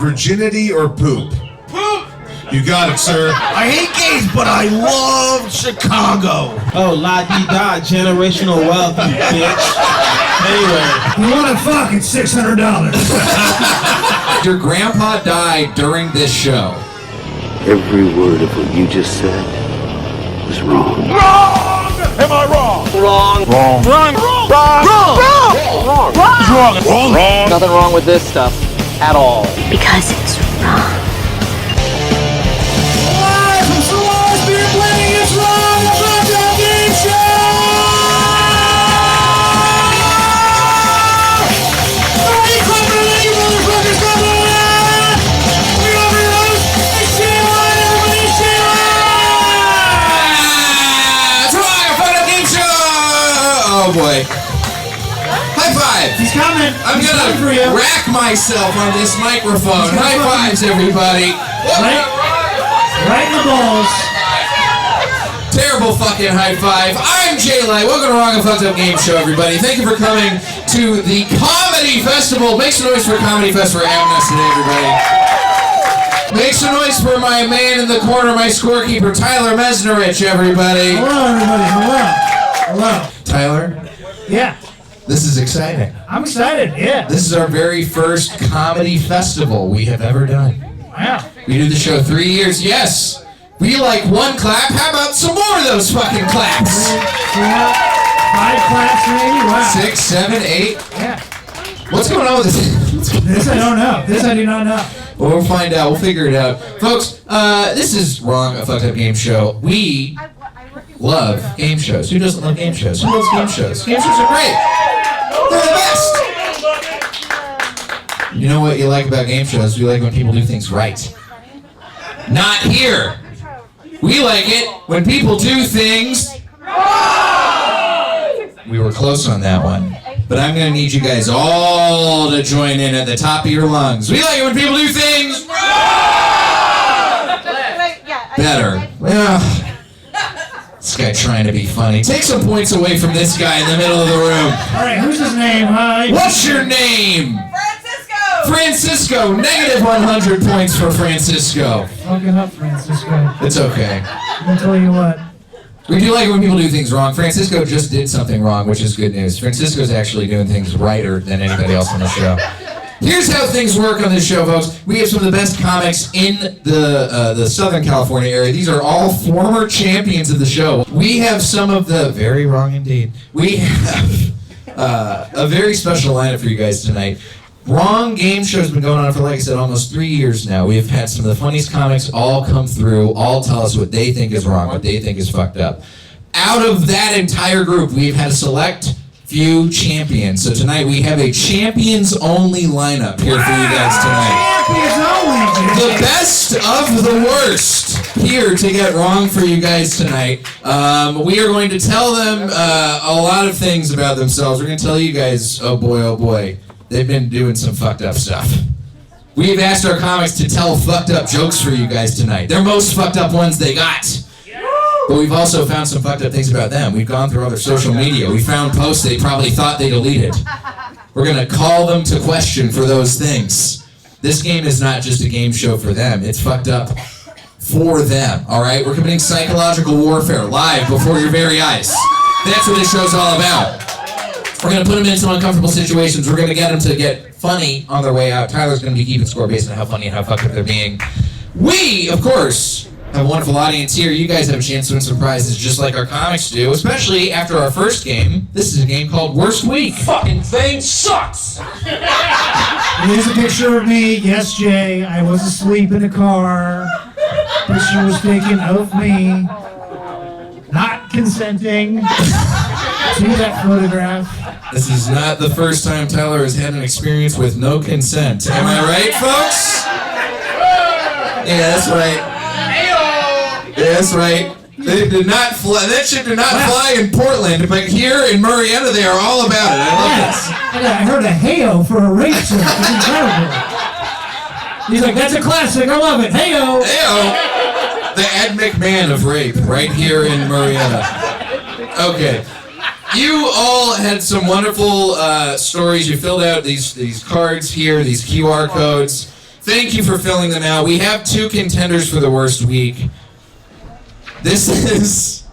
Virginity or poop? Poop! You got it, sir. I hate gays, but I love Chicago. Oh, la-di-da, generational wealth, you bitch. Anyway. You wanna fuck, it's $600. Your grandpa died during this show. Every word of what you just said was wrong. Wrong! Am I wrong? Wrong. Wrong. Wrong. Wrong. Wrong. Wrong. Wrong. Wrong. Wrong. Wrong. Nothing wrong with this stuff at all. Because it's wrong. Live from Solaris Beer Blending, it's wrong, the Fucked Game Show! Hey, clap it up, you motherfuckers, clap it up! We're over those, it's Sheila, everybody, Sheila! It's wrong, a Fucked Up Game Show! Oh boy. High five! He's coming. I'm He's coming for gonna you. rack myself on this microphone. High fives, everybody. Right in the balls. Terrible fucking high five. I'm Jay Light. Welcome to Wrong and Fucked Up Game Show, everybody. Thank you for coming to the KAWMedy Festival. Make some noise for KAWMedy Fest for having us today, everybody. Make some noise for my man in the corner, my scorekeeper, Tyler Mesnerich, everybody. Hello, everybody. Hello. Tyler, Yeah, this is exciting. I'm excited. Yeah. This is our very first KAWMedy Festival we have ever done. Wow. We do the show 3 years. Yes. We like one clap. How about some more of those fucking claps? 5 claps, maybe. Wow. 6, 7, 8. Yeah. What's going on with this? This I don't know. This I do not know. Well, we'll find out. We'll figure it out. Folks, this is Wrong, a Fucked Up Game Show. We love game shows. Who doesn't love game shows? Who loves game shows? Game shows are great. They're the best. You know what you like about game shows? You like when people do things right. Not here. We like it when people do things wrong. We were close on that one. But I'm going to need you guys all to join in at the top of your lungs. We like it when people do things wrong. Better. Well, this guy trying to be funny. Take some points away from this guy in the middle of the room. All right, who's his name? What's your name? Francisco. Negative 100 points for Francisco. Fucking up, Francisco. It's okay. I'll tell you what. We do like it when people do things wrong. Francisco just did something wrong, which is good news. Francisco's actually doing things righter than anybody else on the show. Here's how things work on this show, folks. We have some of the best comics in the Southern California area. These are all former champions of the show. We have some of the... Very wrong indeed. We have a very special lineup for you guys tonight. Wrong Game Show has been going on for, like I said, almost 3 years now. We have had some of the funniest comics all come through, all tell us what they think is wrong, what they think is fucked up. Out of that entire group, we've had a select few champions. So tonight we have a champions-only lineup here for you guys tonight. Champions only. The best of the worst here to get wrong for you guys tonight. We are going to tell them a lot of things about themselves. We're going to tell you guys, oh boy, they've been doing some fucked up stuff. We've asked our comics to tell fucked up jokes for you guys tonight. They're most fucked up ones they got. But we've also found some fucked up things about them. We've gone through all their social media. We found posts they probably thought they deleted. We're going to call them to question for those things. This game is not just a game show for them. It's fucked up for them, all right? We're committing psychological warfare live before your very eyes. That's what this show's all about. We're going to put them in some uncomfortable situations. We're going to get them to get funny on their way out. Tyler's going to be keeping score based on how funny and how fucked up they're being. We, of course, have a wonderful audience here. You guys have a chance to win some prizes just like our comics do, especially after our first game. This is a game called Worst Week. Fucking thing sucks! Here's a picture of me. Yes, Jay. I was asleep in a car. Picture was taken of me. Not consenting to that photograph. This is not the first time Tyler has had an experience with no consent. Am I right, folks? Yeah, that's right. Yeah, that's right. They did not fly. That shit did not fly in Portland, but here in Murrietta, they are all about it. I love this. I heard a hey-o for a rape joke. It's incredible. He's like, that's a classic. I love it. Hey-o. Hey-o. The Ed McMahon of rape, right here in Murrietta. Okay. You all had some wonderful stories. You filled out these cards here, these QR codes. Thank you for filling them out. We have 2 contenders for the worst week. This is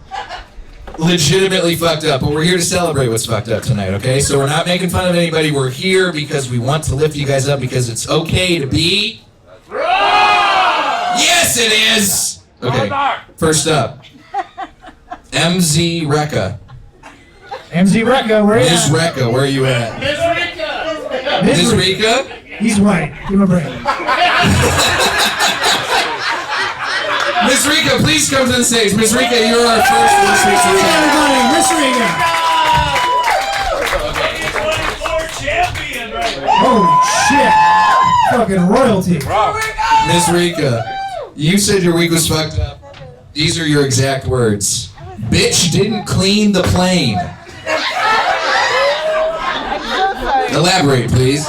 legitimately fucked up, but we're here to celebrate what's fucked up tonight, okay? So we're not making fun of anybody. We're here because we want to lift you guys up because it's okay to be... Yes, it is! Okay, first up. MZ Rekka. MZ Rekka, where are you Ms. at? Rekka, where are you at? Ms. Rika? He's white. Give him a break. Miss Rika, please come to the stage. Miss Rika, you're our first worst week contender. Everybody, Miss Rika. Holy shit. Fucking royalty. Miss Rika, you said your week was fucked up. These are your exact words. Bitch didn't clean the plane. Elaborate, please.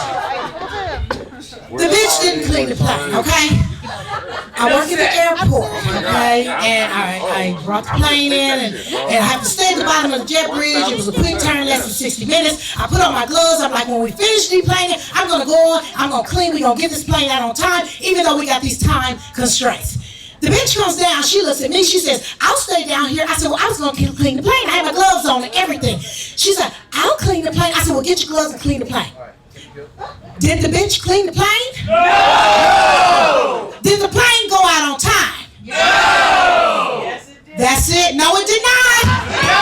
The bitch didn't clean the plane, okay? I work at the airport, okay? And I brought the plane in and I have to stay at the bottom of the jet bridge. It was a quick turn, less than 60 minutes. I put on my gloves. I'm like, when we finish deplaning, I'm going to go on. I'm going to clean. We're going to get this plane out on time, even though we got these time constraints. The bitch comes down. She looks at me. She says, I'll stay down here. I said, well, I was going to clean the plane. I had my gloves on and everything. She said, I'll clean the plane. I said, well, get your gloves and clean the plane. Did the bitch clean the plane? No! Did the plane go out on time? No! Yes, it did. That's it. No, it did not. No!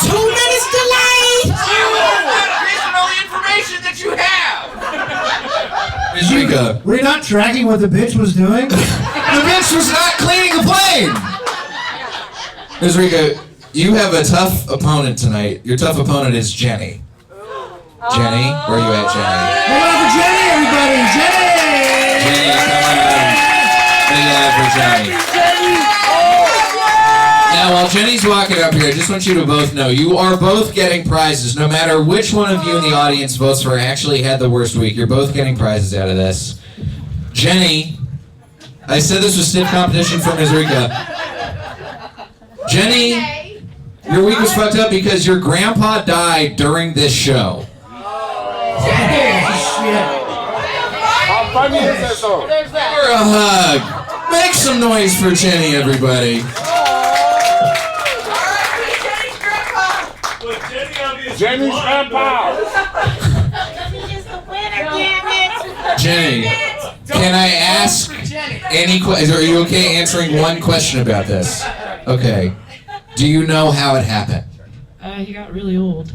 2 minutes delayed. Additional information that you have. Miss Rika. Were you not tracking what the bitch was doing? The bitch was not cleaning the plane. Miss Rika, you have a tough opponent tonight. Your tough opponent is Jenny. Jenny, where are you at, Jenny? Give it up for Jenny, everybody! Jenny! Jenny, come on. Big love for Jenny. Now, while Jenny's walking up here, I just want you to both know, you are both getting prizes. No matter which one of you in the audience votes for actually had the worst week, you're both getting prizes out of this. Jenny, I said this was stiff competition for Ms. Rika. Jenny, your week was fucked up because your grandpa died during this show. How funny is that though? Give her a hug. Make some noise for Jenny, everybody. Jenny's grandpa. Jenny, can I ask any questions? Are you okay answering one question about this? Okay. Do you know how it happened? He got really old.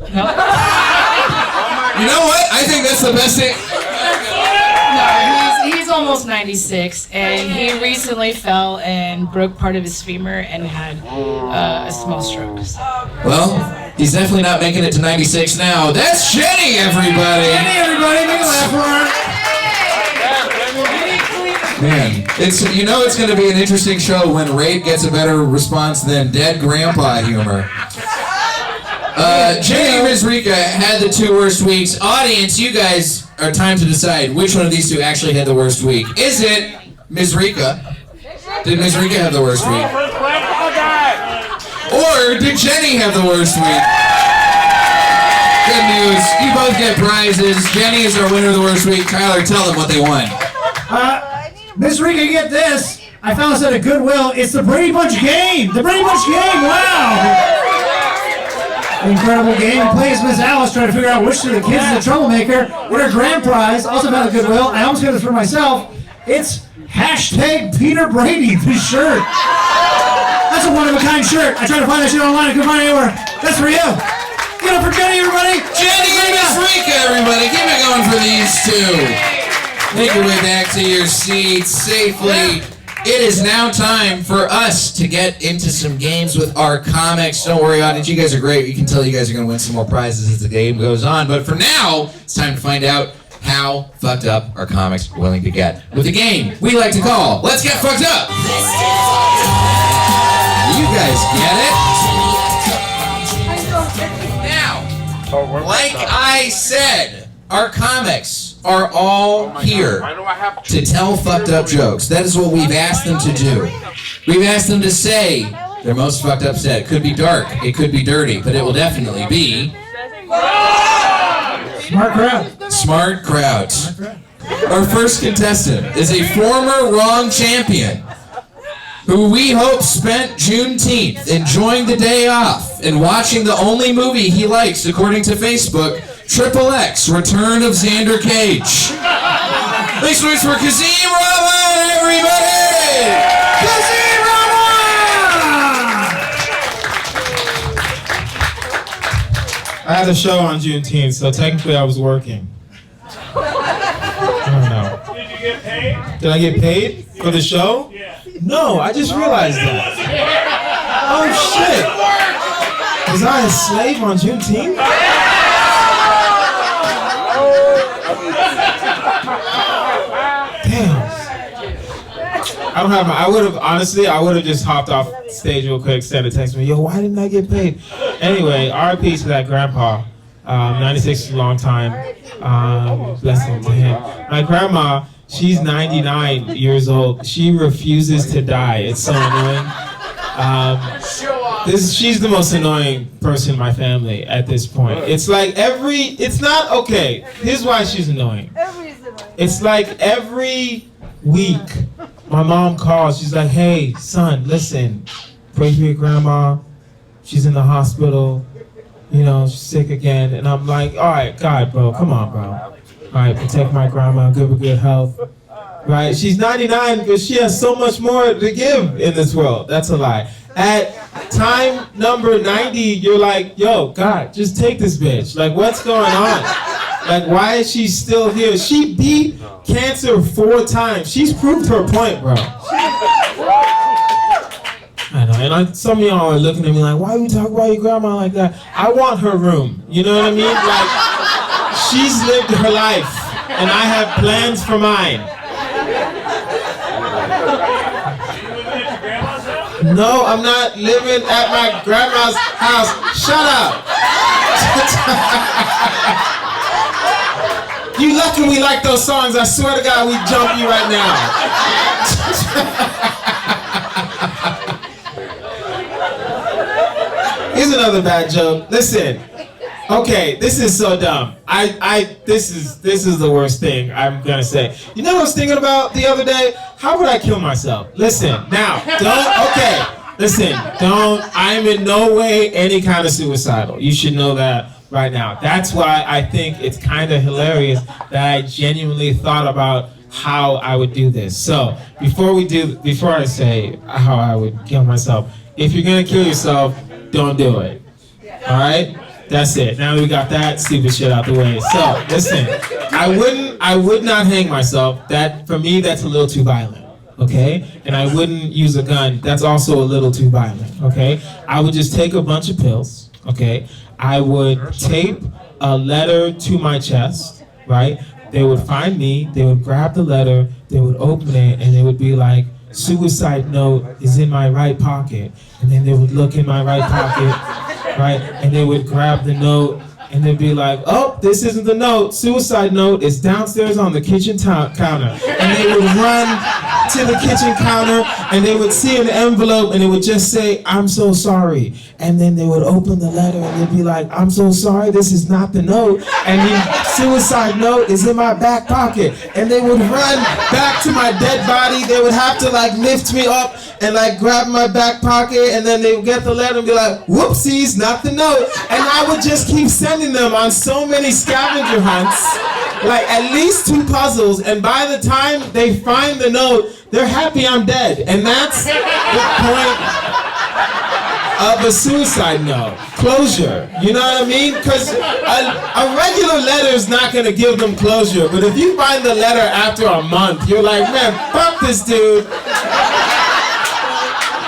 You know what? I think that's the best thing. No, he's almost 96, and he recently fell and broke part of his femur and had a small stroke. Well, he's definitely not making it to 96 now. That's Jenny, everybody. Jenny, everybody, make a laugh for her. Man, it's going to be an interesting show when Rape gets a better response than Dead Grandpa humor. Jenny and Ms. Rika had the 2 worst weeks. Audience, you guys are time to decide which one of these 2 actually had the worst week. Is it Ms. Rika? Did Ms. Rika have the worst week? Or did Jenny have the worst week? Good news. You both get prizes. Jenny is our winner of the worst week. Tyler, tell them what they won. Miss Rika, get this. I found this at a Goodwill. It's the Brady Bunch game. The Brady Bunch game. Wow. Incredible game. He plays Miss Alice trying to figure out which of the kids is the troublemaker. What a grand prize. Also found a Goodwill. I almost got this for myself. It's hashtag Peter Brady, the shirt. That's a one-of-a-kind shirt. I tried to find that shit online. I couldn't find it anywhere. That's for you. Get up for Jenny, everybody. Jenny and Miss Rika, everybody. Keep it going for these 2. Make your way back to your seats safely. It is now time for us to get into some games with our comics. Don't worry, audience, you guys are great. You can tell you guys are going to win some more prizes as the game goes on. But for now, it's time to find out how fucked up our comics are willing to get with a game we like to call Let's Get Fucked Up. You guys get it? Now, like I said, our comics are all here to tell fucked up jokes. That is what we've asked them to do. We've asked them to say their most fucked up set. It could be dark, it could be dirty, but it will definitely be... Smart crowd. Smart crowd. Our first contestant is a former wrong champion who we hope spent Juneteenth enjoying the day off and watching the only movie he likes according to Facebook, XXX, Return of Xander Cage. Make some noise for Kazeem Rahman, everybody! Kazeem Rahman! I had a show on Juneteenth, so technically I was working. I don't know. Did you get paid? Did I get paid for the show? Yeah. No, I just realized that. Oh shit! Was I a slave on Juneteenth? Damn. I don't have my. I would have just hopped off stage real quick, sent a text me, yo, why didn't I get paid? Anyway, RIP to that grandpa. 96 is a long time. Blessing to him. My grandma, she's 99 years old. She refuses to die. It's so annoying. She's the most annoying person in my family at this point. It's like it's not okay. Here's why she's annoying. It's like every week, my mom calls. She's like, hey, son, listen, pray for your grandma. She's in the hospital. You know, she's sick again. And I'm like, all right, God, bro, come on, bro. All right, protect my grandma, give her good health. Right? She's 99 because she has so much more to give in this world. That's a lie. At time number 90, you're like, yo, God, just take this bitch. Like, what's going on? Like, why is she still here? She beat cancer 4 times. She's proved her point, bro. I know, and some of y'all are looking at me like, why are you talking about your grandma like that? I want her room, you know what I mean? Like, she's lived her life, and I have plans for mine. No, I'm not living at my grandma's house. Shut up! You lucky we like those songs. I swear to God, we jump you right now. Here's another bad joke. Listen. Okay, this is so dumb. This is the worst thing I'm gonna say. You know what I was thinking about the other day? How would I kill myself? Listen, now, I'm in no way any kind of suicidal. You should know that right now. That's why I think it's kind of hilarious that I genuinely thought about how I would do this. So, before I say how I would kill myself, if you're gonna kill yourself, don't do it. Alright? That's it. Now we got that stupid shit out the way. So, listen, I would not hang myself. That, for me, that's a little too violent. Okay? And I wouldn't use a gun. That's also a little too violent. Okay? I would just take a bunch of pills. Okay? I would tape a letter to my chest, right? They would find me, they would grab the letter, they would open it, and they would be like, suicide note is in my right pocket. And then they would look in my right pocket, right? And they would grab the note, and they'd be like, oh, this isn't the note. Suicide note is downstairs on the kitchen counter. And they would run to the kitchen counter, and they would see an envelope, and it would just say, I'm so sorry. And then they would open the letter, and they'd be like, I'm so sorry, this is not the note. And the suicide note is in my back pocket. And they would run back to my dead body. They would have to like lift me up and like grab my back pocket, and then they would get the letter and be like, whoopsies, not the note. And I would just keep sending them on so many scavenger hunts, like at least 2 puzzles, and by the time they find the note, they're happy I'm dead. And that's the point of a suicide note. Closure. You know what I mean? Because a regular letter is not going to give them closure. But if you find the letter after a month, you're like, man, fuck this dude.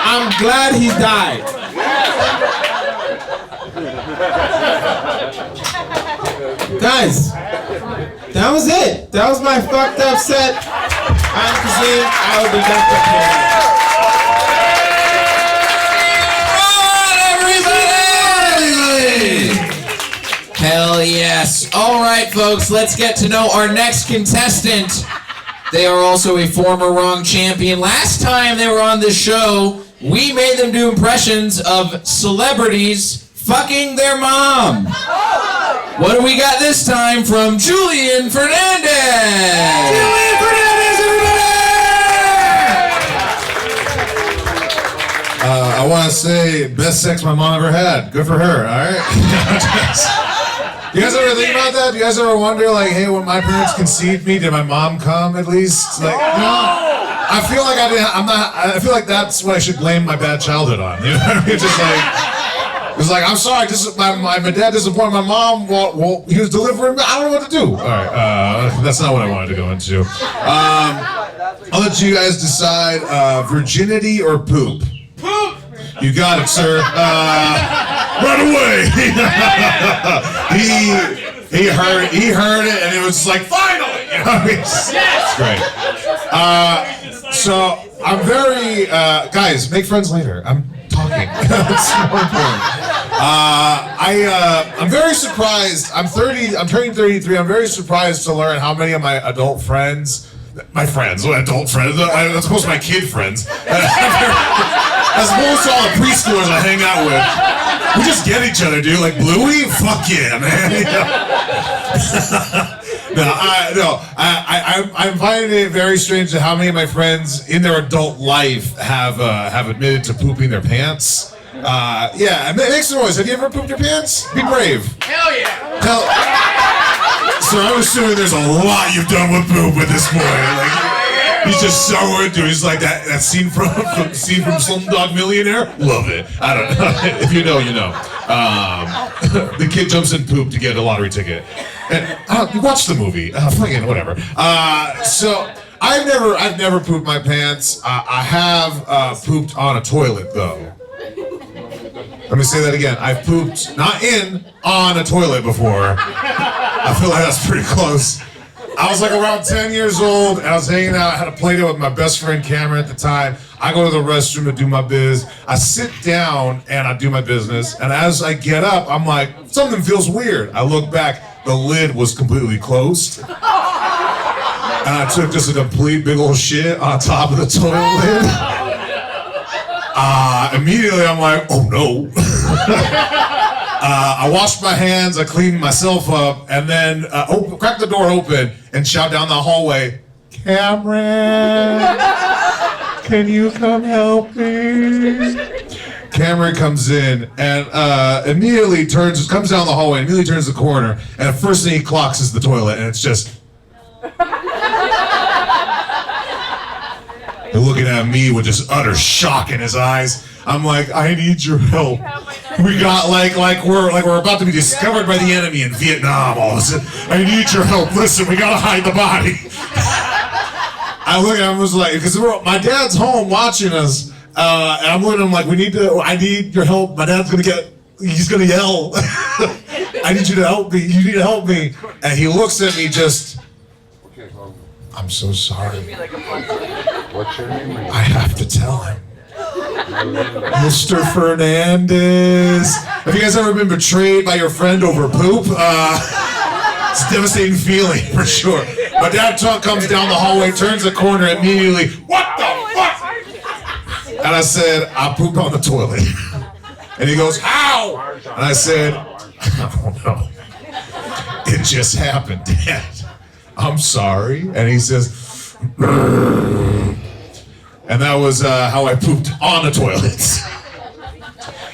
I'm glad he died. Guys, that was it. That was my fucked up set. I'm Kazeem. I will be back up here. Everybody! Hell yes. All right, folks, let's get to know our next contestant. They are also a former wrong champion. Last time they were on this show, we made them do impressions of celebrities fucking their mom. What do we got this time from Julian Fernandez? Julian Fernandez, I want to say, best sex my mom ever had. Good for her, all right? You guys ever think about that? Do you guys ever wonder, like, hey, when my parents conceived me, did my mom come at least? Like, I feel like I feel like that's what I should blame my bad childhood on. You know what I mean? Just like, it's like, I'm sorry, my dad disappointed my mom while he was delivering me. I don't know what to do. All right, that's not what I wanted to go into. I'll let you guys decide, virginity or poop. Poop! You got it, sir. Right away. he heard it, and it was like, finally. You know, it's great. So I'm very guys, make friends later. I'm talking. It's more important. I'm very surprised. I'm turning 33. I'm very surprised to learn how many of my adult friends. My friends, adult friends, as opposed to my kid friends, as opposed to all the preschoolers I hang out with. We just get each other, dude. Like Bluey, fuck yeah, man. I'm finding it very strange how many of my friends in their adult life have admitted to pooping their pants. Yeah, make some noise. Have you ever pooped your pants? Be brave. Hell yeah! So I'm assuming there's a lot you've done with poop at this point. Like, he's just so into it. He's like that scene from Slumdog Millionaire. Love it. I don't know. If you know, you know. The kid jumps in poop to get a lottery ticket. And you watch the movie. Fucking whatever. So I've never pooped my pants. I have pooped on a toilet though. Let me say that again. I've pooped not on a toilet before. I feel like that's pretty close. I was like around 10 years old, and I was hanging out. I had a play date with my best friend Cameron at the time. I go to the restroom to do my biz. I sit down and I do my business. And as I get up, I'm like, something feels weird. I look back, the lid was completely closed. And I took just a complete big old shit on top of the toilet lid. Immediately I'm like, oh no. I washed my hands, I cleaned myself up, and then cracked the door open and shout down the hallway, Cameron, can you come help me? Cameron comes in and immediately comes down the hallway, immediately turns the corner, and the first thing he clocks is the toilet, and it's just... And looking at me with just utter shock in his eyes. I'm like, I need your help. We got like we're about to be discovered by the enemy in Vietnam all of a sudden. I need your help. Listen, we gotta hide the body. I look at him, was like, because my dad's home watching us, and I'm looking at him like, I need your help. My dad's he's gonna yell. I need you to help me. You need to help me. And he looks at me just, I'm so sorry. What's your name? I have to tell him. Mr. Fernandez. Have you guys ever been betrayed by your friend over poop? It's a devastating feeling, for sure. My dad comes down the hallway, turns the corner immediately. What the fuck? And I said, I pooped on the toilet. And he goes, how? And I said, I don't know. It just happened, Dad. I'm sorry. And he says, and that was how I pooped on the toilet.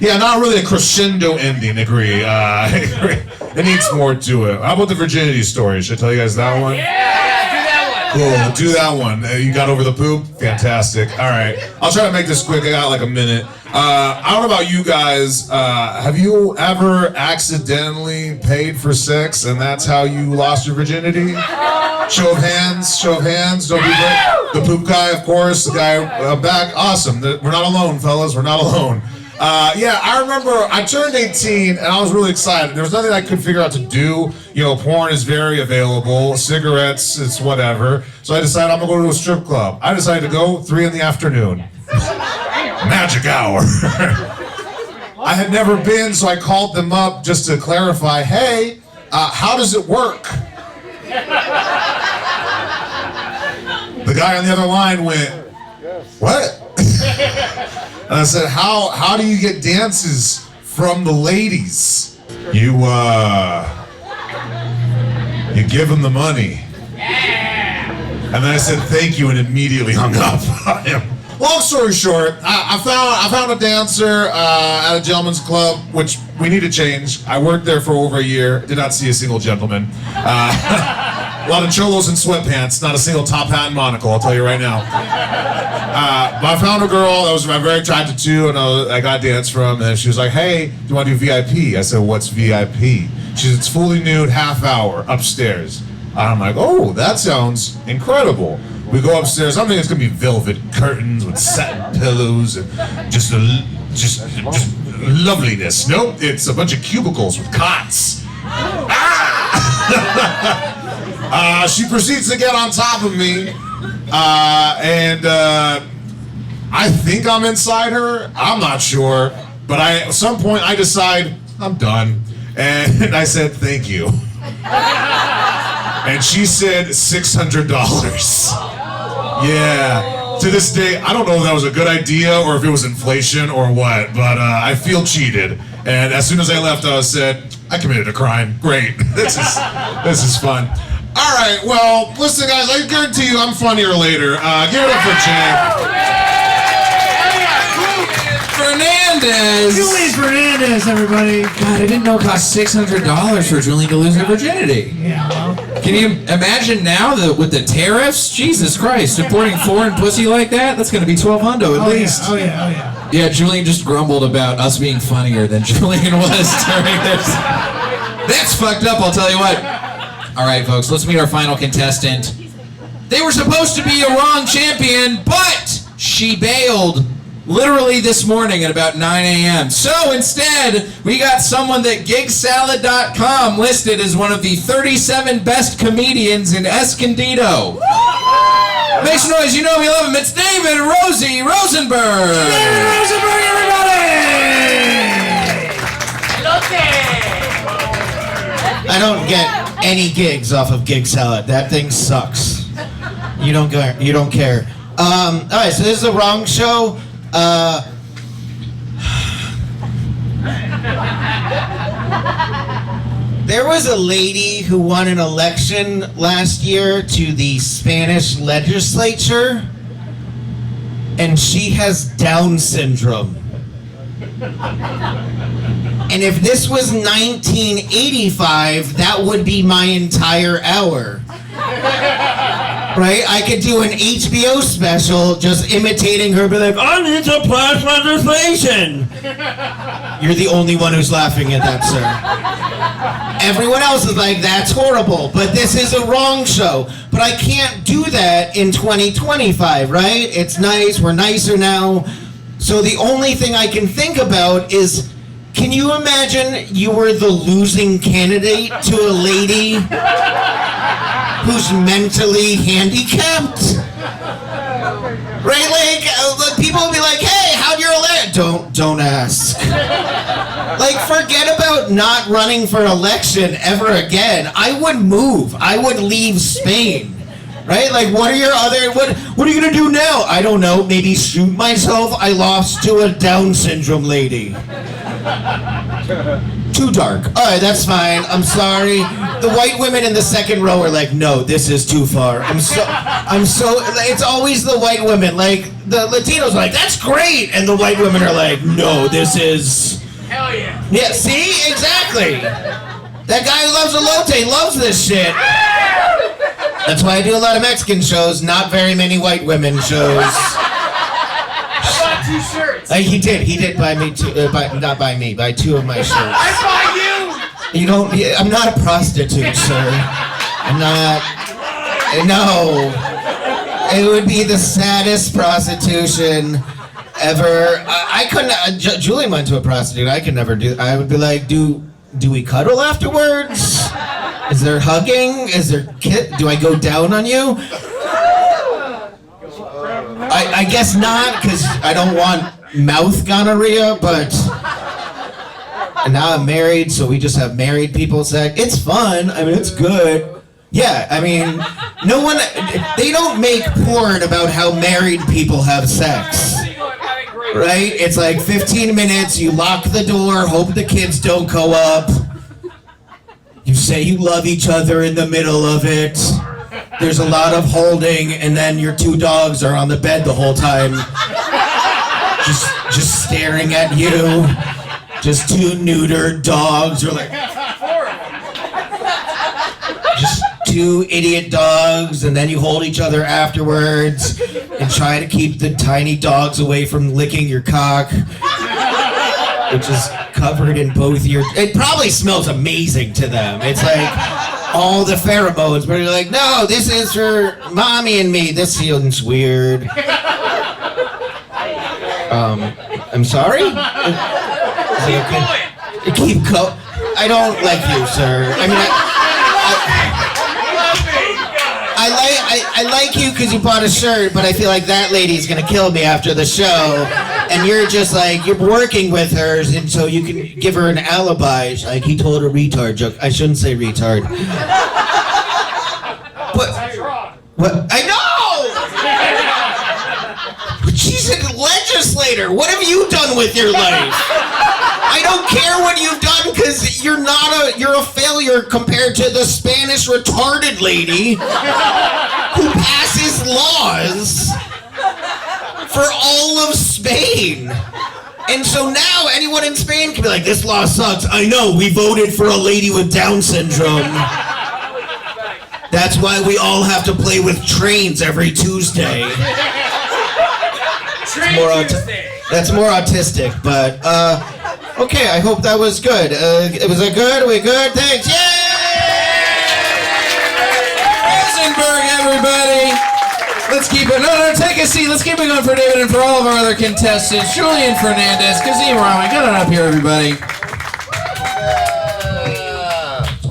Yeah, not really a crescendo ending, agree. It needs more to it. How about the virginity story? Should I tell you guys that one? Yeah, do that one. Cool, do that one. You got over the poop? Fantastic. All right. I'll try to make this quick. I got like a minute. I don't know about you guys. Have you ever accidentally paid for sex and that's how you lost your virginity? Show of hands. Show of hands. Don't be brave. The poop guy, of course. The guy back. Awesome. We're not alone, fellas. We're not alone. Yeah, I remember I turned 18 and I was really excited. There was nothing I could figure out to do. You know, porn is very available. Cigarettes, it's whatever. So I decided I'm gonna go to a strip club. I decided to go 3 p.m. Magic hour. I had never been, so I called them up just to clarify, hey, how does it work? The guy on the other line went, what? And I said, how do you get dances from the ladies? You give him the money. And then I said thank you and immediately hung up on him. Long story short, I found a dancer at a gentleman's club, which we need to change. I worked there for over a year, did not see a single gentleman. A lot of cholos in sweatpants, not a single top hat and monocle, I'll tell you right now. But I found a girl that I'm very attracted to, and I got a dance from, and she was like, hey, do you want to do VIP? I said, what's VIP? She said, it's fully nude, half hour, upstairs. And I'm like, oh, that sounds incredible. We go upstairs. I'm thinking it's gonna be velvet curtains with satin pillows and just loveliness. Nope, it's a bunch of cubicles with cots. She proceeds to get on top of me, and I think I'm inside her. I'm not sure, but at some point I decide I'm done, and I said thank you. And she said $600. Yeah. To this day, I don't know if that was a good idea or if it was inflation or what, but I feel cheated. And as soon as I left, I said, I committed a crime. Great. This is fun. All right. Well, listen, guys. I guarantee you, I'm funnier later. Give it up for Jay. Fernandez. Julian Fernandez, everybody. God, I didn't know it cost $600 for Julian to lose her virginity. Yeah, well. Can you imagine now that with the tariffs? Jesus Christ, supporting foreign pussy like that? That's going to be $1,200 at least. Yeah, oh yeah. Yeah, Julian just grumbled about us being funnier than Julian was during this. That's fucked up, I'll tell you what. All right, folks, let's meet our final contestant. They were supposed to be a wrong champion, but she bailed literally this morning at about 9 a.m. So instead, we got someone that gigsalad.com listed as one of the 37 best comedians in Escondido. Make some noise, you know we love him. It's David Rosenberg. David Rosenberg, everybody! I don't get any gigs off of Gig Salad. That thing sucks. You don't care. All right, so this is the wrong show. There was a lady who won an election last year to the Spanish legislature, and she has Down syndrome. And if this was 1985, that would be my entire hour. Right? I could do an HBO special just imitating her, be like, I need to pass legislation. You're the only one who's laughing at that, sir. Everyone else is like, that's horrible, but this is a wrong show. But I can't do that in 2025, right? It's nice, we're nicer now. So the only thing I can think about is, can you imagine you were the losing candidate to a lady who's mentally handicapped? Right? Like, people will be like, hey, how'd your election? Don't ask. Like, forget about not running for election ever again. I would move. I would leave Spain. Right? Like, what are you gonna do now? I don't know. Maybe shoot myself? I lost to a Down syndrome lady. Too dark. All right, that's fine. I'm sorry. The white women in the second row are like, no, this is too far. I'm so. It's always the white women. Like, the Latinos are like, that's great, and the white women are like, no, this is. Hell yeah. Yeah. See, exactly. That guy who loves elote loves this shit. That's why I do a lot of Mexican shows, not very many white women shows. I bought 2 shirts. He did buy me two, not buy me, buy 2 of my shirts. I bought you. You don't, I'm not a prostitute, sir. I'm not, no. It would be the saddest prostitution ever. I couldn't, Julian went to a prostitute, I could never do, I would be like, do we cuddle afterwards? Is there hugging? Is there do I go down on you? I guess not, because I don't want mouth gonorrhea, but and now I'm married, so we just have married people sex. It's fun. I mean, it's good. Yeah, I mean, no one, they don't make porn about how married people have sex. Right? It's like 15 minutes, you lock the door, hope the kids don't go up. You say you love each other in the middle of it. There's a lot of holding, and then your two dogs are on the bed the whole time. Just staring at you. Just two neutered dogs. You're like... Just two idiot dogs, and then you hold each other afterwards and try to keep the tiny dogs away from licking your cock, which is covered in both your... It probably smells amazing to them. It's like all the pheromones, but you're like, no, this is for mommy and me. This feels weird. I'm sorry? Is it okay? Keep going. I don't like you, sir. I mean, I like you because you bought a shirt, but I feel like that lady's gonna kill me after the show. And you're just like, you're working with her, and so you can give her an alibi. She's like, he told a retard joke. I shouldn't say retard. What? I know! But she's a legislator. What have you done with your life? I don't care what you've done because you're a failure compared to the Spanish retarded lady who passes laws for all of Spain. And so now anyone in Spain can be like, this law sucks. I know, we voted for a lady with Down syndrome. That's why we all have to play with trains every Tuesday. That's more autistic, but okay, I hope that was good. Was it good? Are we good? Thanks. Yay! Rosenberg, everybody. Let's keep it. No, take a seat. Let's keep it going for David and for all of our other contestants. Julian Fernandez, Kazeem Rahman. Get on up here, everybody.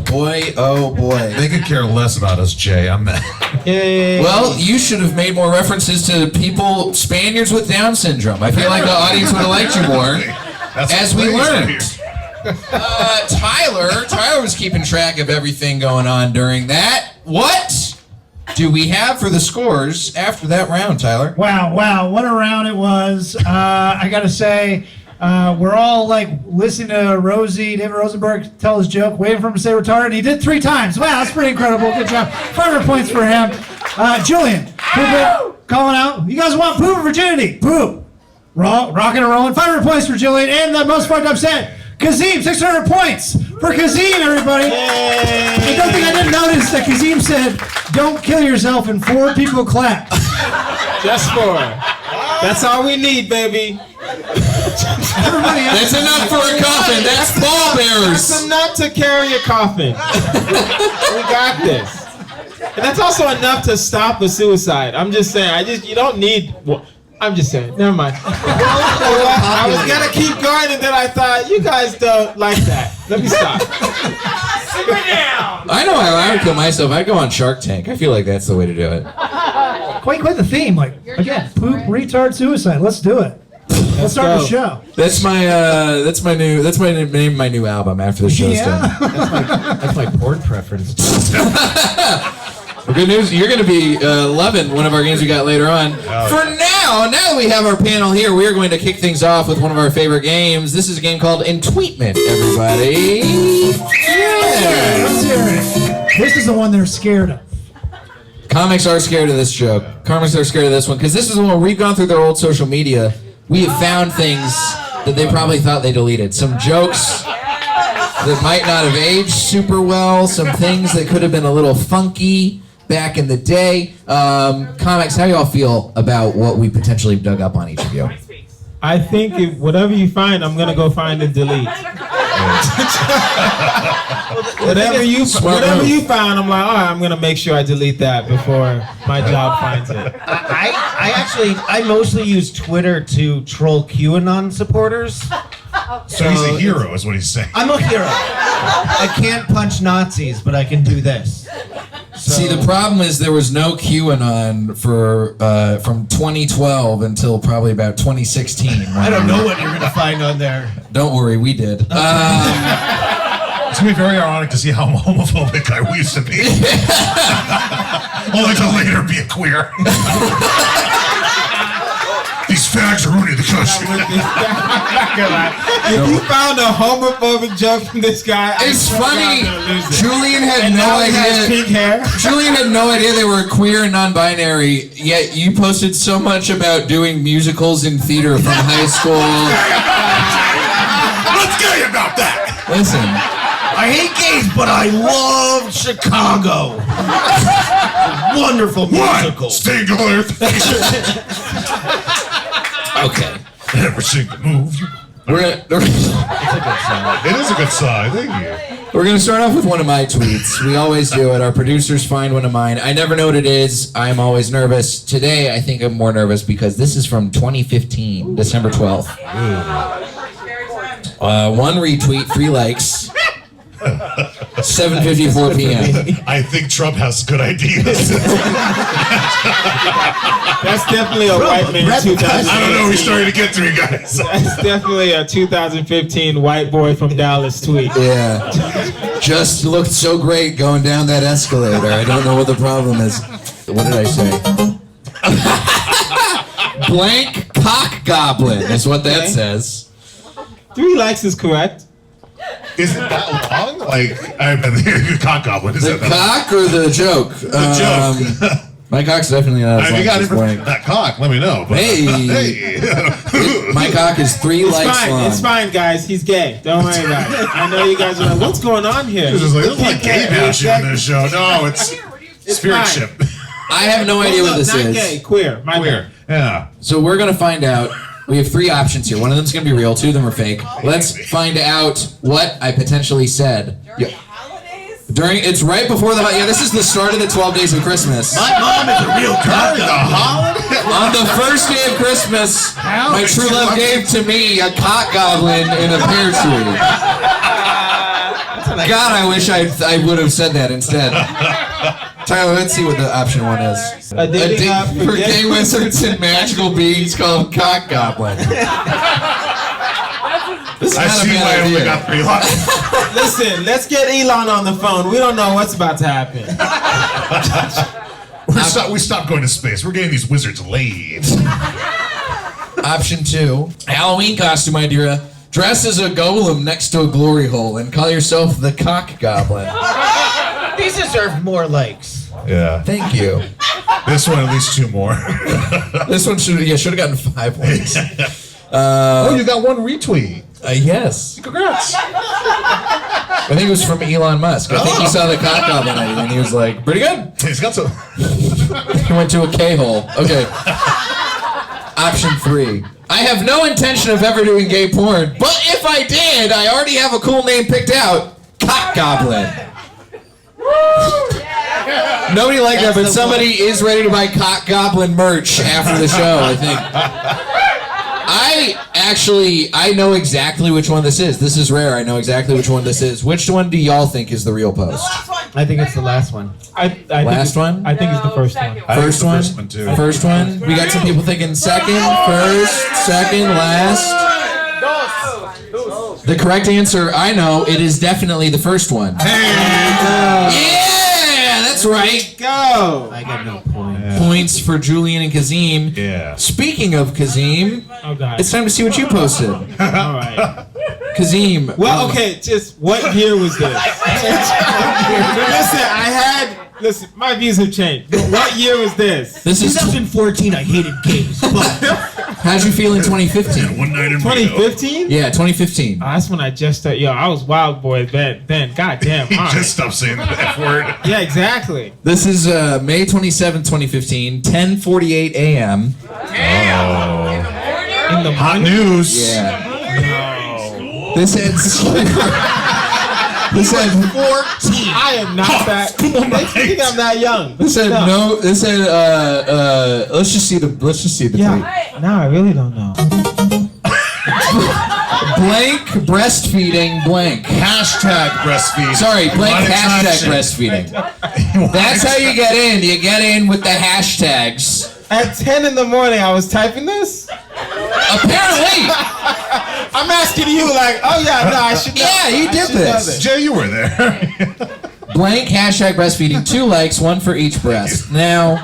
Boy, oh boy. They could care less about us, Jay. I'm mad. Well, you should have made more references to people, Spaniards with Down syndrome. I feel like the audience would have liked you more. As we learned. Tyler was keeping track of everything going on during that. What do we have for the scores after that round, Tyler? Wow, what a round it was. I gotta say, we're all like listening to David Rosenberg tell his joke, waiting for him to say retarded, and he did 3 times. Wow, that's pretty incredible. Good job. 500 points for him. Julian, calling out. You guys want poop or virginity? Poop. Rocking and rolling. 500 points for Julian, and the most fucked up set, Kazeem, 600 points for Kazeem, everybody. I don't think I didn't notice that Kazeem said, don't kill yourself, and 4 people clapped. Just 4. That's all we need, baby. That's enough for a coffin. That's pallbearers. That's enough to carry a coffin. We got this. And that's also enough to stop a suicide. I'm just saying, you don't need... I'm just saying, never mind. I was gonna keep going, and then I thought, you guys don't like that. Let me stop. Simmer down. I know how I would kill myself. I'd go on Shark Tank. I feel like that's the way to do it. Quite the theme. Like, again, poop, retard, suicide. Let's do it. Let's start the show. That's my name of my new album after the show's done. That's my porn preference. Well, good news, you're going to be loving one of our games we got later on. For now that we have our panel here, we are going to kick things off with one of our favorite games. This is a game called Entweetment, everybody. Yeah. Let's hear it. This is the one they're scared of. Comics are scared of this joke. Comics are scared of this one, because this is the one we've gone through their old social media. We have found things that they probably thought they deleted. Some jokes that might not have aged super well. Some things that could have been a little funky back in the day. Comics, how y'all feel about what we potentially dug up on each of you? I think whatever you find, I'm going to go find and delete. Whatever you found, I'm like, all right, I'm going to make sure I delete that before my job finds it. I mostly use Twitter to troll QAnon supporters. So he's a hero, is what he's saying. I'm a hero. I can't punch Nazis, but I can do this. See, the problem is there was no QAnon for from 2012 until probably about 2016. I don't know what you're going to find on there. Don't worry, we did. It's going to be very ironic to see how homophobic I used to be. Only to later be a queer. These fags are ruining the country. gonna lie. If you found a homophobic joke from this guy, It's funny. Julian had And no now he has idea. pink hair. Julian had no idea they were queer and non-binary. Yet you posted so much about doing musicals in theater from high school. Let's get you about that. Listen, I hate gays, but I love Chicago. Wonderful musical. Singular. okay. Every single move. We're gonna It is a good sign. Thank you. we're gonna start off with one of my tweets. We always do it. Our producers find one of mine. I never know what it is. I'm always nervous. Today, I think I'm more nervous because this is from 2015, December 12th. One retweet, 3 likes. 7:54 p.m. I think Trump has good ideas. That's definitely a white man 2015. I don't know. We started to get through, guys. That's definitely a 2015 white boy from Dallas tweet. Yeah. Just looked so great going down that escalator. I don't know what the problem is. What did I say? Blank cock goblin is what that says. 3 likes is correct. Is it that long? Like, the cock goblin. Is The that cock or the joke? The joke. My cock's definitely not as If long you got as it blank. that cock, let me know. But, Hey. My cock is 3 It's likes fine. long. It's fine, guys. He's gay. Don't worry about it. I know you guys are like, what's going on here? This is like, there's like gay Yeah, bashing in this show. No, it's spirit fine. ship. I have no idea what this Not is. gay, queer. My Weird. Yeah. So we're gonna find out. We have 3 options here. One of them's gonna be real. 2 of them are fake. Let's find out what I potentially said. Yeah. It's right before the this is the start of the 12 days of Christmas. My mom is a real cock goblin. On the first day of Christmas, my true love gave to me a cock goblin in a pear tree. God, I wish I would have said that instead. Tyler, let's see what the option 1 is. A dating app for gay wizards and magical beings called cock goblin. This is I not a see why I bad only idea. got 3 likes. Listen, let's get Elon on the phone. We don't know what's about to happen. We stopped going to space. We're getting these wizards laid. Option 2, Halloween costume idea. Dress as a golem next to a glory hole and call yourself the cock goblin. These deserve more likes. Yeah. Thank you. This one, at least 2 more. This one should have gotten 5 points. Oh, you got 1 retweet. Yes. Congrats. I think it was from Elon Musk. I think he saw the cock goblin idea and he was like, pretty good. He's got some. He went to a K-hole. Okay. Option 3. I have no intention of ever doing gay porn, but if I did, I already have a cool name picked out. Cock goblin. Nobody liked that, but somebody is ready to buy cock goblin merch after the show, I think. I know exactly which one this is. This is rare. I know exactly which one this is. Which one do y'all think is the real post? I think it's the last one. Last one? I think it's the first one. First one? First one, too. First one? We got some people thinking second, first, second, last. The correct answer, I know, it is definitely the first one. Yeah, that's right. Go. I got no point. Points for Julian and Kazeem. Yeah. Speaking of Kazeem, Oh, God. it's time to see what you posted. All right. Kazeem. Well, okay, just what year was this? Listen, my views have changed. But what year was this? This is 2014, I hated gays, but how'd you feel in 2015? One night in 2015? Yeah, 2015. That's when I just started. Yo, I was wild boy then. God damn. He all right. just stopped saying the F word. Yeah, exactly. This is May 27, 2015, 10:48 a.m. In the Hot news. Yeah. No. This had 14. I am not that. They think I'm that young. This had This had let's just see the tweet. Yeah. No, I really don't know. Blank breastfeeding blank. Hashtag breastfeed. Sorry, blank Money hashtag traction. breastfeeding. That's how you get in. You get in with the hashtags. At 10 in the morning, I was typing this. Apparently. I'm asking you, like, oh yeah, no, I should know. Yeah, you I did should know this. Jay, you were there. Blank hashtag breastfeeding. 2 likes, 1 for each breast. Now,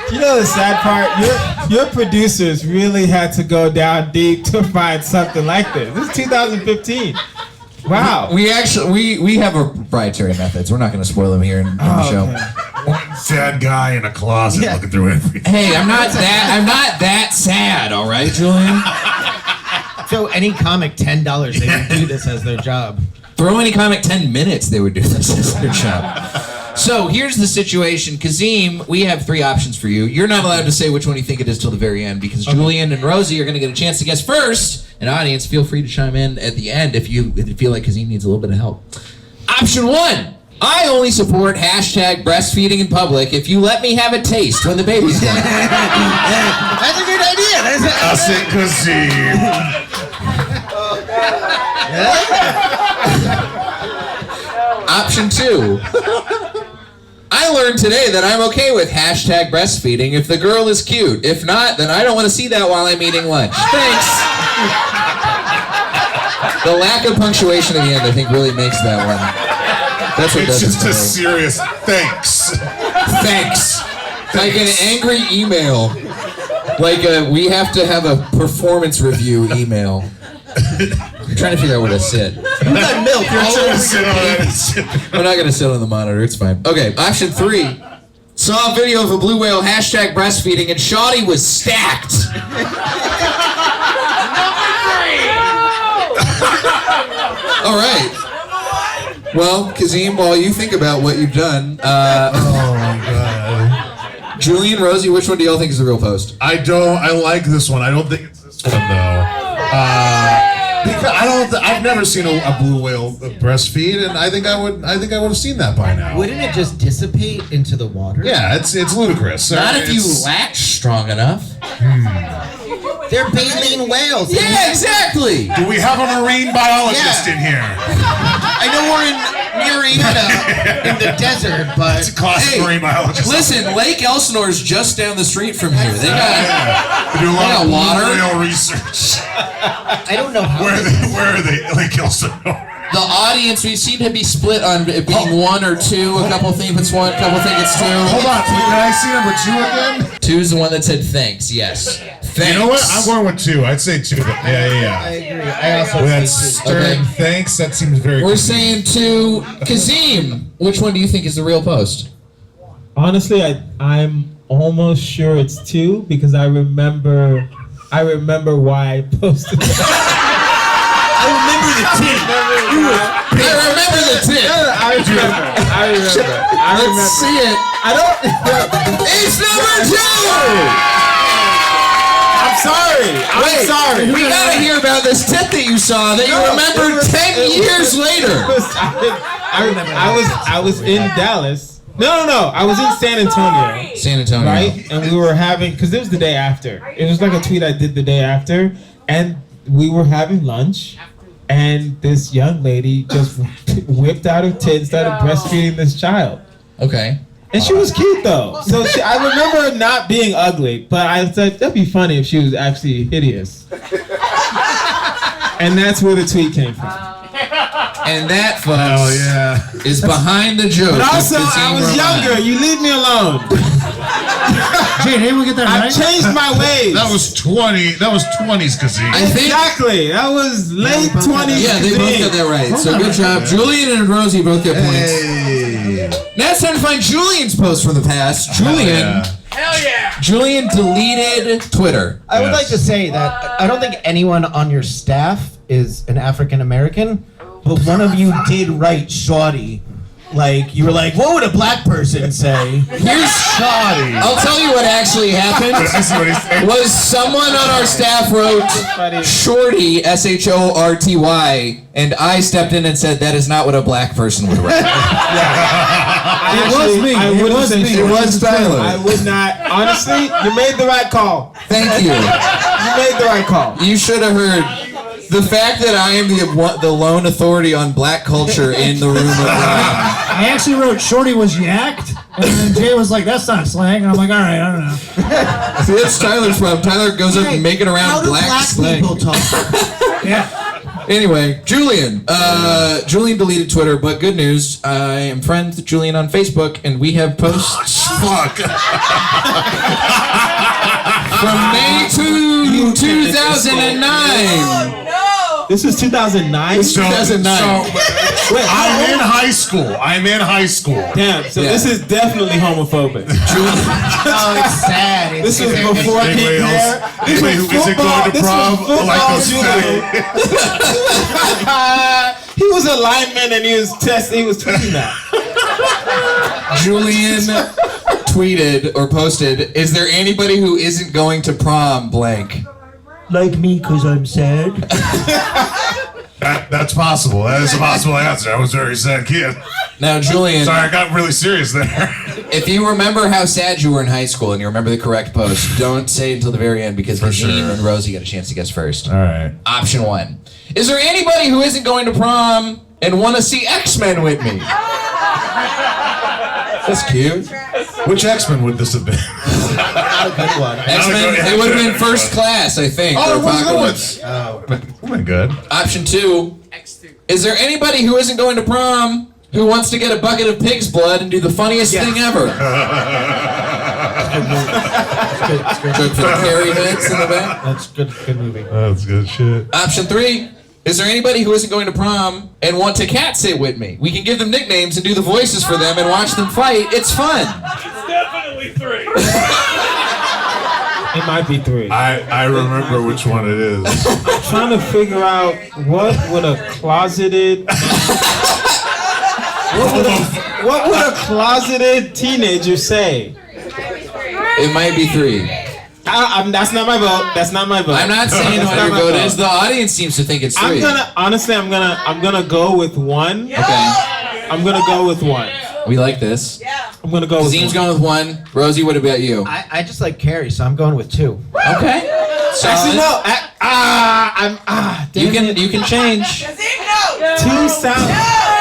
You know the sad part? Your producers really had to go down deep to find something like this. This is 2015. Wow. We have our proprietary methods. We're not going to spoil them here in the show. Okay. One sad guy in a closet looking through everything. Hey, I'm not that sad, all right, Julian? So any comic, $10, they would do this as their job. Throw any comic 10 minutes, they would do this as their job. So here's the situation. Kazeem, we have 3 options for you. You're not allowed to say which one you think it is till the very end because Julian and Rosie are going to get a chance to guess first. And audience, feel free to chime in at the end if you feel like Kazeem needs a little bit of help. Option 1. I only support #breastfeeding in public if you let me have a taste when the baby's born. That's a good idea. I said Kazeem. Option 2. I learned today that I'm okay with #breastfeeding if the girl is cute. If not, then I don't want to see that while I'm eating lunch. Thanks. The lack of punctuation at the end, I think, really makes that one. That's what It's does it just for a me. serious thanks. Thanks. Like an angry email. Like we have to have a performance review email. I'm trying to figure out where to sit. You got milk. You're trying to sit on it. I'm not going to sit on the monitor. It's fine. Okay, option 3. Saw a video of a blue whale #breastfeeding and Shawty was stacked. All right. Well, Kazeem, while you think about what you've done, Oh my god. Julian, Rosie, which one do y'all think is the real post? I like this one. I don't think it's this one though. Because I've never seen a blue whale breastfeed, and I think I would have seen that by now. Wouldn't it just dissipate into the water? Yeah, it's ludicrous. Not if you latch strong enough. They're baleen whales. Yeah, exactly. Do we have a marine biologist in here? I know we're in Murrietta in the desert, but It's a classic marine biologist. Listen, Lake Elsinore's just down the street from here. They got We do a lot of water. blue whale research. I don't know how. Where are they? Like Elsinore. the audience. We seem to be split on it being 1 or 2. A couple think it's 1, a couple think it's 2. Hold on, can I see number 2 again? 2's the one that said thanks. Yes. Thanks. You know what? I'm going with 2. I'd say 2. But yeah. I agree. I also With that say 2. stern Okay. thanks, that seems very. We're saying 2. Kazeem, which one do you think is the real post? Honestly, I'm almost sure it's 2 because I remember why I posted it. I remember the tip. I remember the tip. I remember. Let's see it. It's number 2. I'm sorry. We gotta hear about this tip that you saw that you remember 10 years later. I remember. I was in Dallas. No. I was in San Antonio. San Antonio. Right? And we were having, because it was the day after. It was like a tweet I did the day after. And we were having lunch. And this young lady just whipped out her tits, started breastfeeding this child. Okay. And she was cute though. So I remember her not being ugly, but I thought that'd be funny if she was actually hideous. And that's where the tweet came from. And that, folks, is behind the joke. But also, I was younger. You leave me alone. Jay, didn't we get that right? I've changed my ways. That was 20. That was 20s, Kazeem. I think. Exactly. That was late 20s. Yeah, they both got that right. So good job. Julian and Rosie both get points. Hey. Now it's time to find Julian's post from the past. Julian. Hell yeah! Julian deleted Twitter. I would like to say that I don't think anyone on your staff is an African American, but one of you did write "shawty." Like you were like, what would a black person say? Here's Shoddy. I'll tell you what actually happened. This is what he's saying. Was someone on our staff wrote Shorty, SHORTY, and I stepped in and said that is not what a black person would write. It was me. It was Tyler. I would not. Honestly, you made the right call. Thank you. You made the right call. You should have heard. The fact that I am the lone authority on black culture in the room. I actually wrote Shorty was yacked, and then Jay was like, that's not slang. And I'm like, all right, I don't know. See, that's Tyler's problem. Tyler goes up and making around How do black black slang. people talk? Yeah. Anyway, Julian. Julian deleted Twitter, but good news. I am friends with Julian on Facebook, and we have posts Fuck. from May 2, 2009. This is 2009? This is 2009. Wait, I'm in high school. damn, so this is definitely homophobic. Oh, it's sad. This is before Anybody pink hair. else? Anybody who isn't going to prom like those He was a lineman and he was tweeting that. Julian tweeted or posted, "Is there anybody who isn't going to prom blank?" Like me, because I'm sad. That's possible. That is a possible answer. I was a very sad kid. Now, Julian, Sorry, I got really serious there. if you remember how sad you were in high school and you remember the correct post, don't say it until the very end because Kazeem and Rosie got a chance to guess first. All right. Option 1. Is there anybody who isn't going to prom and want to see X-Men with me? That's cute. Which X-Men would this have been? Not a good one. X-Men, it would have been First Class, I think. Oh, or it wasn't Apocalypse. Would been good. Option 2. Is there anybody who isn't going to prom who wants to get a bucket of pig's blood and do the funniest thing ever? Good for the Carrie heads in the back. That's good movie. That's good shit. Option 3. Is there anybody who isn't going to prom and want to cat sit with me? We can give them nicknames and do the voices for them and watch them fight. It's fun. It's definitely 3. It might be 3. I remember which one it is. I'm trying to figure out what would a closeted teenager say? It might be 3. That's not my vote. That's not my vote. I'm not saying That's what not your my vote vote. is. The audience seems to think it's 3. I'm gonna go with 1. Okay. I'm gonna go with 1. We like this. I'm gonna go with Kazeem's 1. going with 1. Rosie, what about you? I just like Carrie, so I'm going with 2. Okay. Actually, no. You can change. 2 sounds.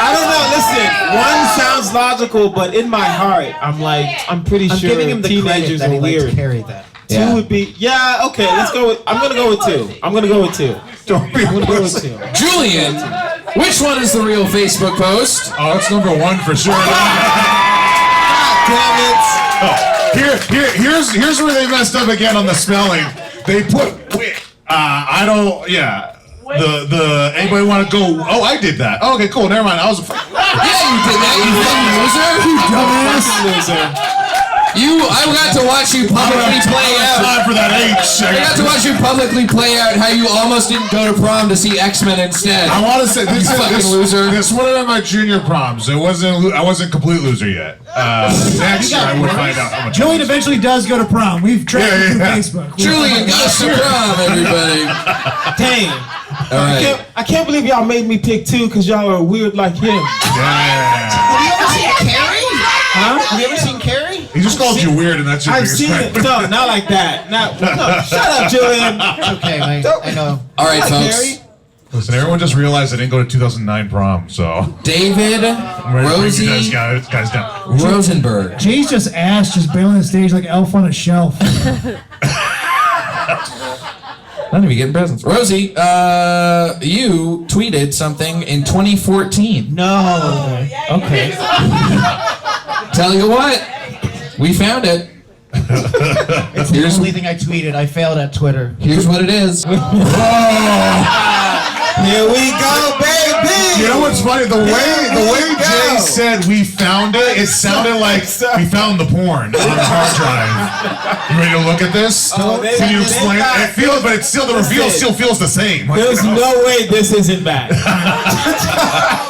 I don't know. Listen, 1 sounds logical, but in my heart, I'm pretty I'm sure giving him the credit teenagers that are he likes weird. Carrie that. 2 would be okay. Let's go with. I'm gonna go with 2. I'm gonna go with 2. Don't be I'm gonna go with 2. Julian, which one is the real Facebook post? Oh, it's number 1 for sure. Damn it. Here's where they messed up again on the spelling. They put I don't. Yeah. The anybody want to go? Oh, I did that. Oh, okay, cool. Never mind. I was. Yeah, you did that, you fucking loser. Dumbass. I got to watch you publicly play out. Time for that H. I got to watch you publicly play out how you almost didn't go to prom to see X-Men instead. I want to say this fucking loser. This one of my junior proms. I wasn't complete loser yet. Next year I would find out how much. Julian eventually does go to prom. We've tracked it through Facebook. Julian goes to prom, everybody. Dang. All right. I can't believe y'all made me pick 2 because y'all are weird like him. Yeah. Have you ever seen Carrie? Huh? Have you ever seen Carrie? He just called you weird, and that's your I've biggest seen it. gripe. No, not like that. No, shut up, Julian. Okay, I know. All right, Hi, folks. Carrie. Listen, everyone just realized I didn't go to 2009 prom, so David I'm ready to bring you Rosie guys down. Rosenberg. Jay's just ass just barely on the stage like Elf on a Shelf. None of you getting presents. Rosie, you tweeted something in 2014. No. Okay. Tell you what, we found it. It's the only thing I tweeted. I failed at Twitter. Here's what it is. Here we go, baby. You know what's funny? The way Jay said we found it sounded like we found the porn on the hard drive. You ready to look at this? Can you explain? But it's still the reveal still feels the same. There's no way this isn't bad.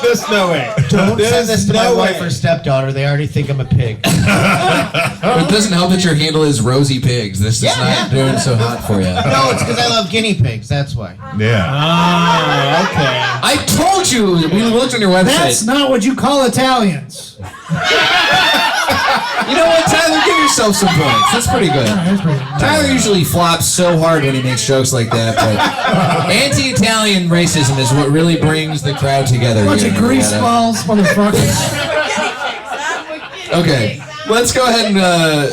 There's no way. Don't There's send this to my no wife way. or stepdaughter. They already think I'm a pig. It doesn't help that your handle is Rosie Pigs. This is not doing so hot for you. No, it's because I love guinea pigs. That's why. Yeah. Ah, okay. I told you. We looked on your website. That's not what you call Italians. You know what, Tyler? Give yourself some points. That's pretty good. Tyler usually flops so hard when he makes jokes like that, but anti-Italian racism is what really brings the crowd together. Bunch of grease balls, motherfuckers. Okay, let's go ahead and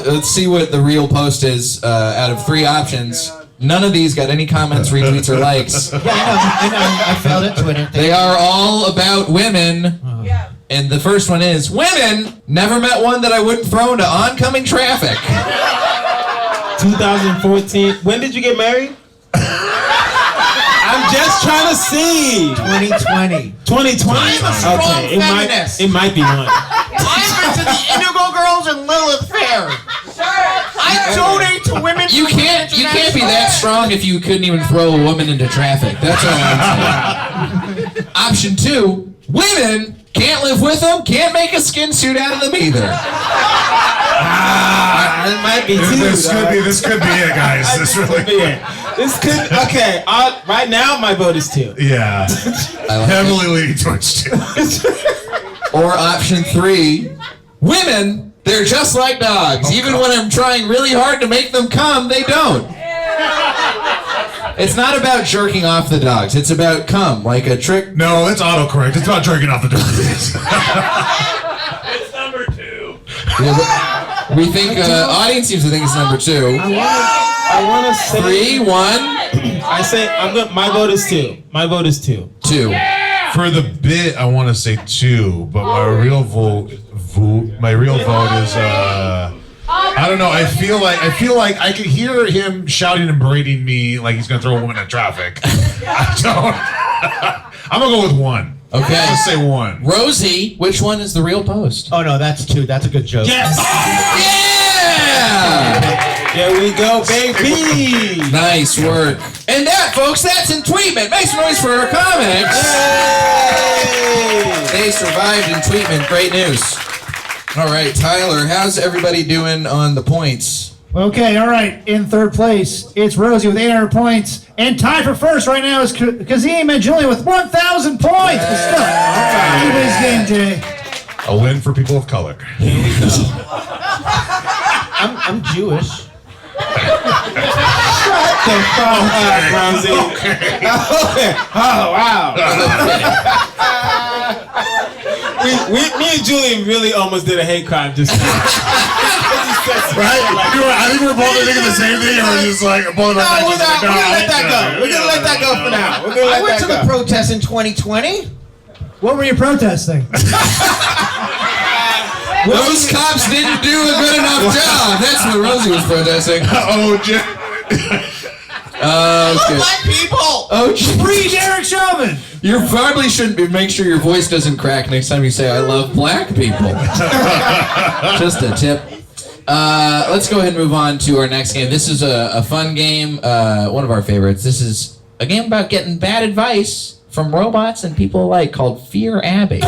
let's see what the real post is out of 3 options. None of these got any comments, retweets, or likes. Yeah, I know. I failed at Twitter. They are all about women. Yeah. And the first one is, women, never met one that I wouldn't throw into oncoming traffic. 2014. When did you get married? I'm just trying to see. 2020. 2020. I'm a strong feminist. It might be one. I'm into the Indigo Girls and Lilith Fair. I donate to women. You can't be that strong if you couldn't even throw a woman into traffic. That's all I'm saying. Option 2, women can't live with them, can't make a skin suit out of them either. It might be two. This could be it, guys. This really be it. This could. Okay. Right now, my vote is 2. Yeah. Heavily leaning towards 2. Or option 3, women, they're just like dogs. Even when I'm trying really hard to make them come, they don't. It's not about jerking off the dogs. It's about cum, like a trick. No, it's autocorrect. It's not jerking off the dogs. It's number 2. We think, audience seems to think it's number 2. I want to say 3, 1. I say my vote is 2. My vote is 2. 2. For the bit, I want to say 2, but my real vote is I don't know. I feel like I could hear him shouting and berating me like he's gonna throw a woman in traffic. I don't. I'm gonna go with 1. Okay. Let's say 1. Rosie, which one is the real post? Oh no, that's 2. That's a good joke. Yes. Yeah. There we go, baby. Nice work. And that, folks, that's in Tweetment. Make some noise for our comics. Yay. They survived in Tweetment. Great news. All right, Tyler, how's everybody doing on the points? Okay, all right. In third place, it's Rosie with 800 points. And tied for first right now is Kazeem and Julian with 1,000 points. But still, keep his game, Jay. A win for people of color. I'm Jewish. The fuck up, Rosie. Okay. Oh, wow. me and Julian really almost did a hate crime just now. Right? I think we're both thinking the same thing, or we're just like, both of us We're gonna let that go. We're gonna let that go for now. We're gonna I let went that to the go. protest in 2020. What were you protesting? Those cops didn't do a good enough job. That's what Rosie was protesting. Okay. Black people. Oh, Free Derek Chauvin! You probably shouldn't be. Make sure your voice doesn't crack next time you say, I love black people. Just a tip. Let's go ahead and move on to our next game. This is a fun game, one of our favorites. This is a game about getting bad advice from robots and people alike called Fear Abby. I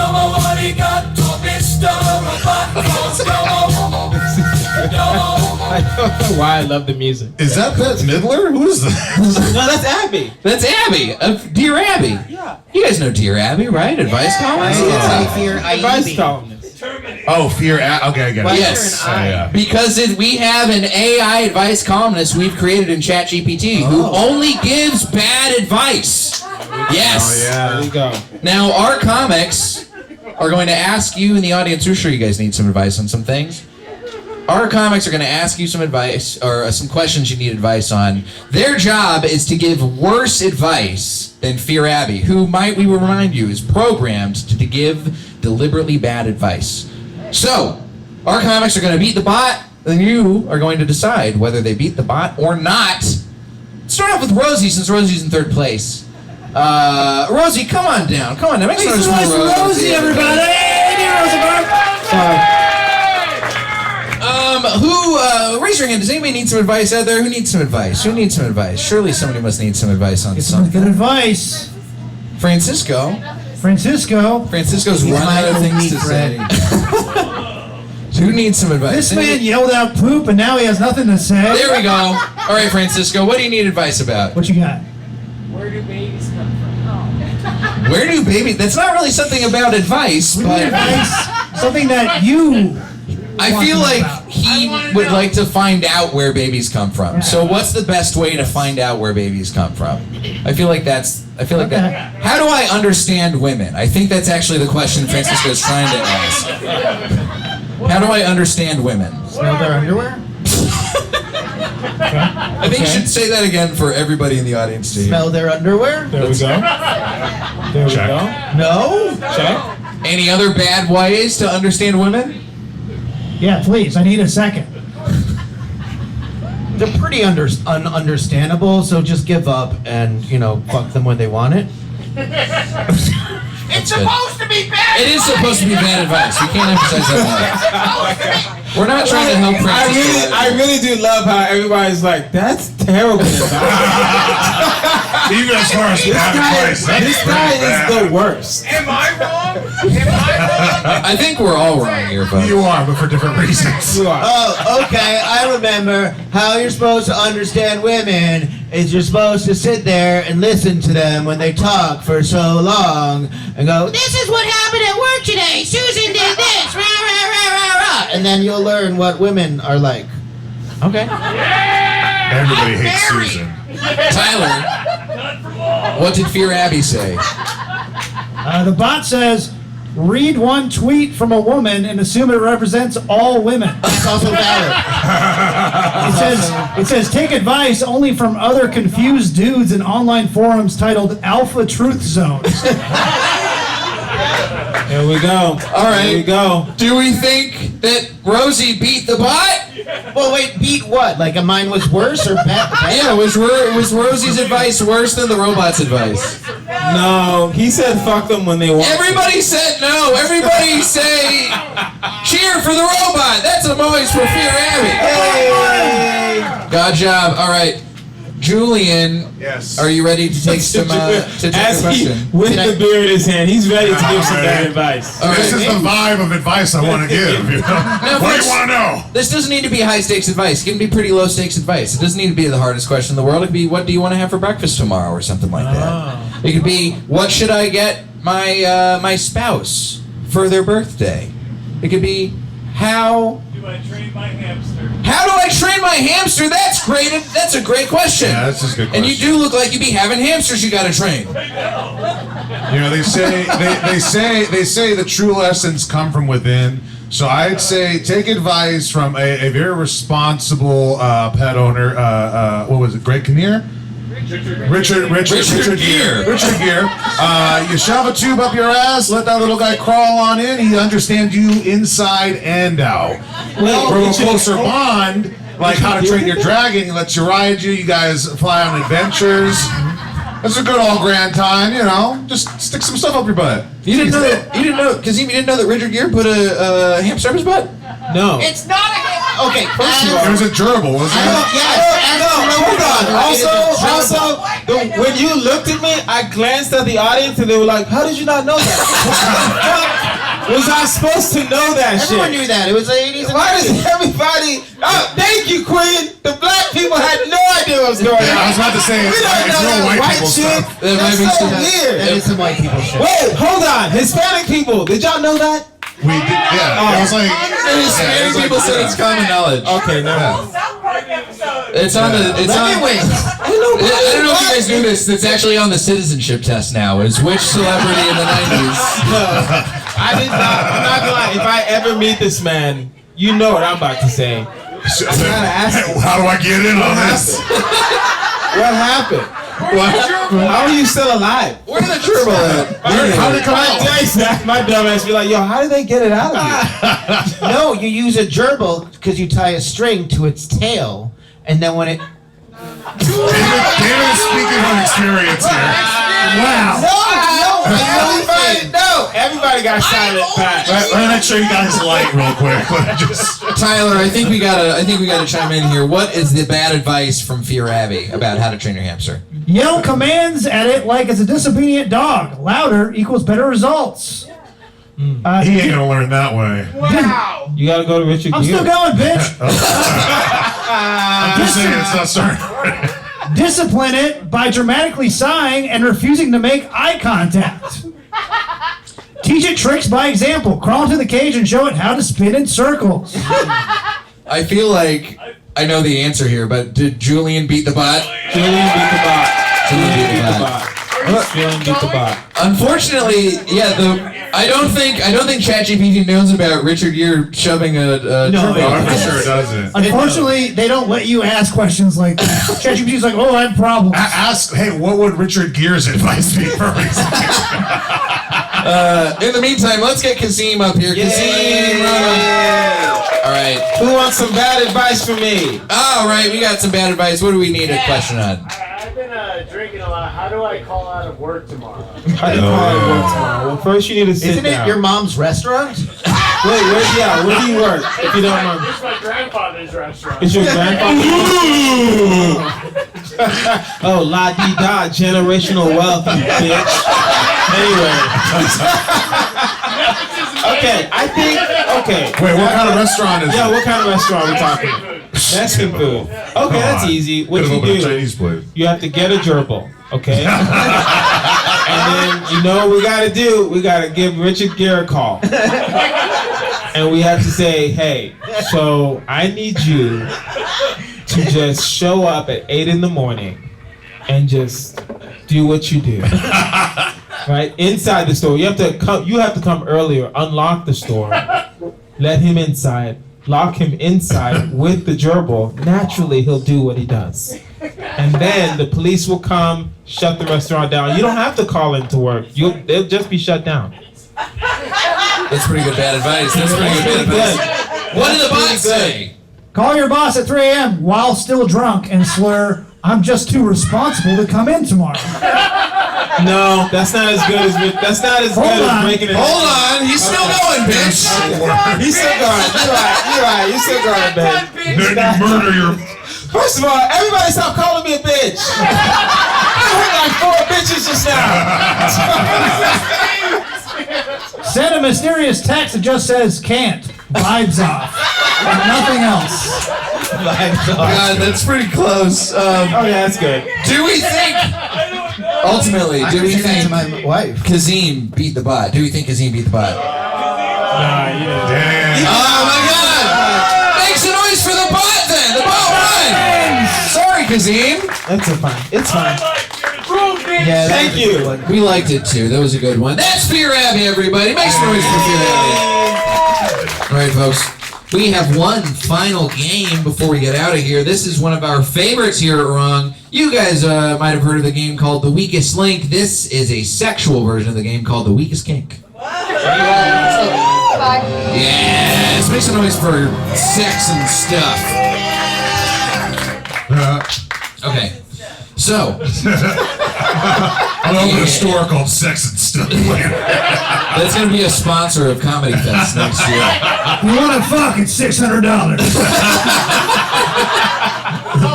don't know why I love the music. Is that Bette Midler? Who is that? No, that's Abby. That's Abby, of Dear Abby. Yeah. You guys know Dear Abby, right? Advice columns? Advice columnist. Oh, Fear Abby. Okay, I get it. Yes. Yeah. Because we have an AI advice columnist we've created in ChatGPT who only gives bad advice. Yes. Oh, yeah. There we go. Now, our comics are going to ask you in the audience, we're sure you guys need some advice on some things. Our comics are going to ask you some advice or some questions you need advice on. Their job is to give worse advice than Fear Abby, who, might we remind you, is programmed to give deliberately bad advice. So, our comics are going to beat the bot, and you are going to decide whether they beat the bot or not. Let's start off with Rosie, since Rosie's in third place. Rosie, come on down. Come on down. Make some noise for Rosie, everybody! Hey, Rosenberg! Sorry. Raise your hand. Does anybody need some advice out there? Who needs some advice? Who needs some advice? Surely somebody must need some advice on Get some something. good advice. Francisco's run out of things to say. Who needs some advice? This man yelled out poop and now he has nothing to say. There we go. All right, Francisco, what do you need advice about? What you got? Where do babies come from? Where do babies... That's not really something about advice, but... Advice, something that you... I feel like he would like to find out where babies come from. So what's the best way to find out where babies come from? I feel like that. How do I understand women? I think that's actually the question Francisco's trying to ask. How do I understand women? Smell their underwear? I think you should say that again for everybody in the audience to hear. Smell their underwear? There we go. There we go. No? Check. Any other bad ways to understand women? Yeah, please. I need a second. They're pretty ununderstandable, so just give up and, fuck them when they want it. It's supposed to be bad advice. It is supposed to be bad advice. We can't emphasize that enough. We're not trying to help practice. I really do love how everybody's like, that's terrible. Even as far as bad advice, This guy is the worst. Am I wrong? I think we're all wrong here, folks. You are, but for different reasons. You are. Oh, okay. I remember how you're supposed to understand women is you're supposed to sit there and listen to them when they talk for so long and go, this is what happened at work today. Susan did this. Rah, rah, rah, rah, rah. And then you'll learn what women are like. Okay. Everybody hates Susan. Tyler, what did Fear Abby say? The bot says, read one tweet from a woman and assume it represents all women. That's also valid. It says take advice only from other confused dudes in online forums titled Alpha Truth Zones. There we go. All right. There we go. Do we think that Rosie beat the bot? Well, wait, beat what? Like mine was worse or bad? Yeah, was Rosie's advice worse than the robot's advice? No, he said fuck them when they want. Everybody said no. Everybody say cheer for the robot. That's a noise for Fear Abby. Hey! Good job. All right. Julian, Yes. are you ready to take some to take a As he, question? with the beer in his hand, he's ready to give some bad advice. All This right. is the vibe of advice I want to give. What do you want to know? This doesn't need to be high stakes advice. It can be pretty low stakes advice. It doesn't need to be the hardest question in the world. It could be, what do you want to have for breakfast tomorrow, or something like that. It could be, what should I get my spouse for their birthday? It could be, how Do I train my hamster? do I train my hamster? That's great. That's a great question. Yeah, that's just a good question. And you do look like you be having hamsters you gotta train. They say the true lessons come from within. So I'd say take advice from a very responsible pet owner. What was it? Greg Kinnear? Richard Gere. Richard Gere. You shove a tube up your ass, let that little guy crawl on in. He understands you inside and out. From a closer bond, like How to Train Your Dragon, he lets you ride you. You guys fly on adventures. It's a good all grand time, Just stick some stuff up your butt. You didn't know that? Kazeem, you didn't know that Richard Gere put a hamster up his butt? No. It's not a hamster. Okay, first of all. It was a gerbil, wasn't it? Hold on. Also, when you looked at me, I glanced at the audience and they were like, how did you not know that? Was I supposed to know that Everyone shit? knew that. It was the 80s and Why 90s. does everybody... Oh, thank you, Queen. The black people had no idea what was going on. I was about to say, We don't it's know real that white white people shit. stuff. That's so weird. That is some white people shit. Wait, hold on. Hispanic people. Did y'all know that? We did, yeah. It was like... Hispanic people said it's common knowledge. Okay, no. It's on the. It's on. Wait. I don't know if you guys knew this. It's actually on the citizenship test now. Is which celebrity in the 90s? No, I did not. I'm not gonna lie. If I ever meet this man, you know what I'm about to say. How do I get in on this? What happened? How are you still alive? Where did the gerbil at? How did it come out? My dumb ass be like, yo, how did they get it out of you? No, you use a gerbil because you tie a string to its tail, and then when it... David is speaking from experience here. Wow. No, everybody got silent. Pat. Let me make sure you guys light real quick. Tyler, I think we gotta chime in here. What is the bad advice from Fear Abby about how to train your hamster? Yell commands at it like it's a disobedient dog. Louder equals better results. He ain't gonna learn that way. You gotta go to Richard I'm still going, bitch. I'm just saying it's not starting. Discipline it by dramatically sighing and refusing to make eye contact. Teach it tricks by example. Crawl into the cage and show it how to spin in circles. I feel like I know the answer here, but did Julian beat the bot? Julian beat the bot. Julian beat the bot. Julian beat the bot. Unfortunately, yeah, I don't think ChatGPT knows about Richard Gere shoving a No, turbo. I'm sure it doesn't. Unfortunately, they don't let you ask questions like that. ChatGPT's like, oh, I have problems. Ask, hey, what would Richard Gere's advice be for In the meantime, let's get Kazeem up here. Kazeem Rahman. All right. Who wants some bad advice from me? All right, we got some bad advice. What do we need a question on? I've been drinking a lot. How do I call out of work tomorrow? How do you call it work tomorrow? Well, first you need to sit Isn't down. it your mom's restaurant? Wait, where do you work? If you don't mind. It's my grandfather's restaurant. It's your grandfather? Oh, la-di-da, generational wealth, you bitch. Anyway. Okay, I think, okay. Wait, what kind of restaurant is it? Yeah, what kind of restaurant are we talking? Mexican food. Okay, that's easy. What Could've you opened a do, Chinese place. you have to get a gerbil, okay? And then, you know what we gotta do? We gotta give Richard Gere a call. And we have to say, hey, so I need you to just show up at 8 in the morning and just do what you do. Right? Inside the store. You have to come earlier, unlock the store, let him inside, lock him inside with the gerbil. Naturally, he'll do what he does. And then the police will come, shut the restaurant down. You don't have to call in to work. They'll just be shut down. That's pretty good bad advice. That's pretty good bad advice. What did the bot say? Call your boss at 3 a.m. while still drunk and slur, I'm just too responsible to come in tomorrow. No, that's not as good as breaking it. Hold on, he's still going, bitch. He's still going. You're right. You're still going, bitch. Then you murder your... First of all, everybody stop calling me a bitch. I heard like 4 bitches just now. Send a mysterious text that just says can't. Vibes off. And nothing else. God, that's pretty close. Oh yeah, that's good. Do we think, ultimately, do we think to my wife. Kazeem beat the bot? Do we think Kazeem beat the bot? Nah, you didn't. Damn. Oh my God! Make some noise for the bot then! The bot won! Sorry, Kazeem. That's fine. It's fine. Yeah, Thank you. We liked it too. That was a good one. That's Fear Abby, everybody. Make some noise for Fear Abby. All right, folks. We have one final game before we get out of here. This is one of our favorites here at Wrong. You guys might have heard of the game called The Weakest Link. This is a sexual version of the game called The Weakest Kink. Yes, make some noise for sex and stuff. Okay, so I'm opening a store called Sex and Stuff. that's gonna be a sponsor of Comedy Fest next year. You want to fuck? It's $600.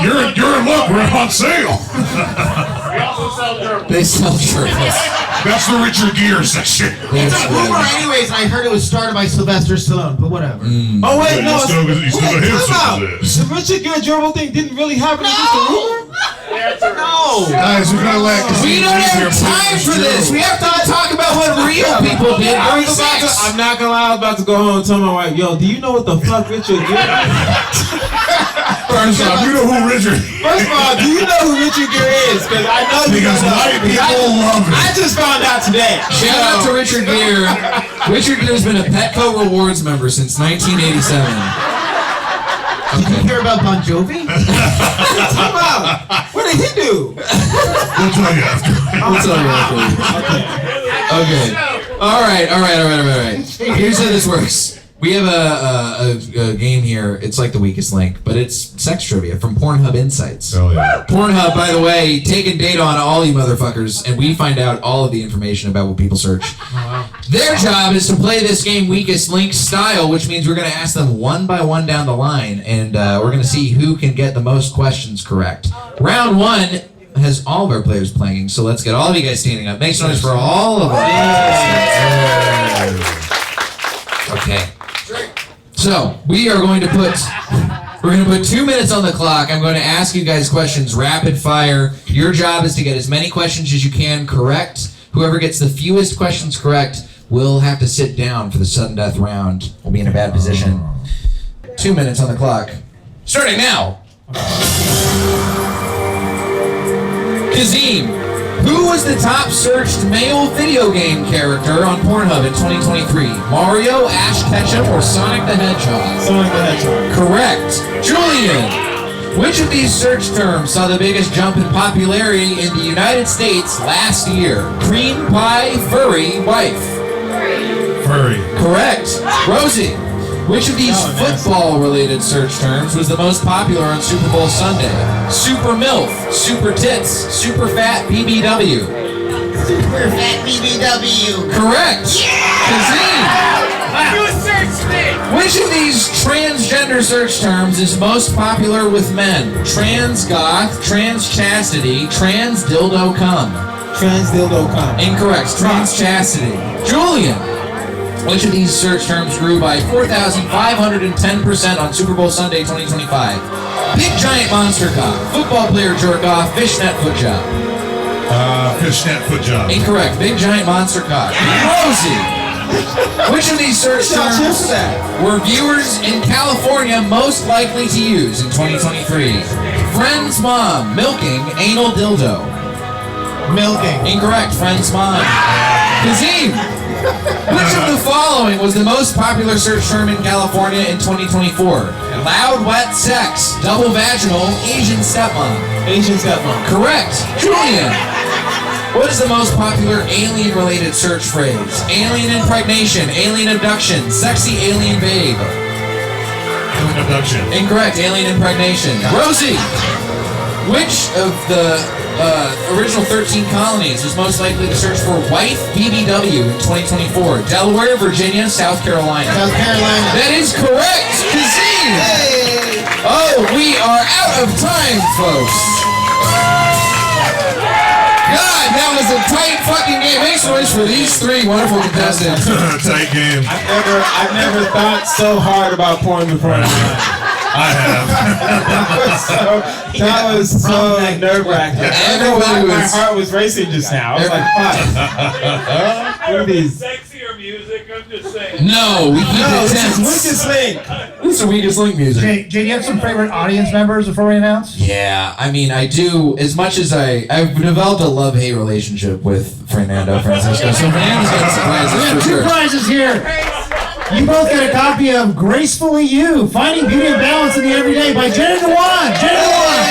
You're in luck. We're on sale. We also sell gerbils. They sell shirtless. That's the Richard Gere section. It's a rumor anyways, and I heard it was started by Sylvester Stallone, but whatever. Oh wait, no. You still got him Time out. this. The Richard Gere gerbil thing didn't really happen. It's just a rumor. No! Guys, we're gonna let We don't have time for this. We have to talk about what real people did during sex. I'm not gonna lie. I was about to go home and tell my wife, "Yo, do you know what the fuck Richard Gere?" First off, you know who Richard. First of all, do you know who Richard Gere is? Because I know you Because know. white people love it. I just found out today. Shout out to Richard Gere. Richard Gere's been a Petco Rewards member since 1987. Did you hear about Bon Jovi? Time out. What did he do? We'll tell you after. We'll tell you after. Okay. All right. Here's how this works. We have a game here. It's like The Weakest Link, but it's sex trivia from Pornhub Insights. Oh yeah. Pornhub, by the way, taking data on all you motherfuckers, and we find out all of the information about what people search. Their job is to play this game Weakest Link style, which means we're going to ask them one by one down the line, and we're going to see who can get the most questions correct. Round 1 has all of our players playing, so let's get all of you guys standing up. Make some noise for all of us. Okay. So we are going to put 2 minutes on the clock. I'm going to ask you guys questions rapid fire. Your job is to get as many questions as you can correct. Whoever gets the fewest questions correct will have to sit down for the sudden death round. We'll be in a bad position. 2 minutes on the clock. Starting now. Kazeem, Who was the top searched male video game character on Pornhub in 2023? Mario, Ash Ketchum, or Sonic the Hedgehog? Sonic the Hedgehog. Correct. Julian. Which of these search terms saw the biggest jump in popularity in the United States last year? Cream pie, furry, wife. Furry. Correct. Rosie. Which of these football-related search terms was the most popular on Super Bowl Sunday? Super MILF, Super Tits, Super Fat BBW. Super fat BBW. Correct. Kazeem. You search me! Which of these transgender search terms is most popular with men? Trans goth, trans chastity, trans dildo cum. Trans dildo cum. Incorrect. Trans chastity. Julian. Which of these search terms grew by 4,510% on Super Bowl Sunday 2025? Big giant monster cock, football player jerk off, fishnet foot job. Fishnet foot job. Incorrect. Big giant monster cock. Rosie. Which of these search terms were viewers in California most likely to use in 2023? Friend's mom, milking, anal dildo. Milking. Incorrect. Friend's mom. Kazeem. Which of the following was the most popular search term in California in 2024? Loud, wet sex, double vaginal, Asian stepmom. Asian stepmom. Correct. Julian. What is the most popular alien-related search phrase? Alien impregnation, alien abduction, sexy alien babe. Alien abduction. Incorrect. Alien impregnation. Rosie. Which of the original 13 colonies was most likely to search for wife BBW in 2024? Delaware, Virginia, South Carolina. South Carolina. That is correct. Kazeem. Hey. Oh, we are out of time, folks. God, that was a tight fucking game. Make some noise for these three wonderful contestants. Tight game. I've never thought so hard about porn before in my life. I have. That was so nerve-wracking. Everybody My was. heart was racing just now. I was like, fuck. What are these? Sexier music, I'm just saying. No, we keep No, it this is tense. Weakest Link. This is the weakest link music. Jay, do you have some favorite audience members before we announce? Yeah, I mean, I do. As much as I've developed a love-hate relationship with Fernando Francisco, so Fernando's got surprises for Two sure. prizes here. You both get a copy of Gracefully You, Finding Beauty and Balance in the Everyday by Jenny Dewan. Jenny Dewan.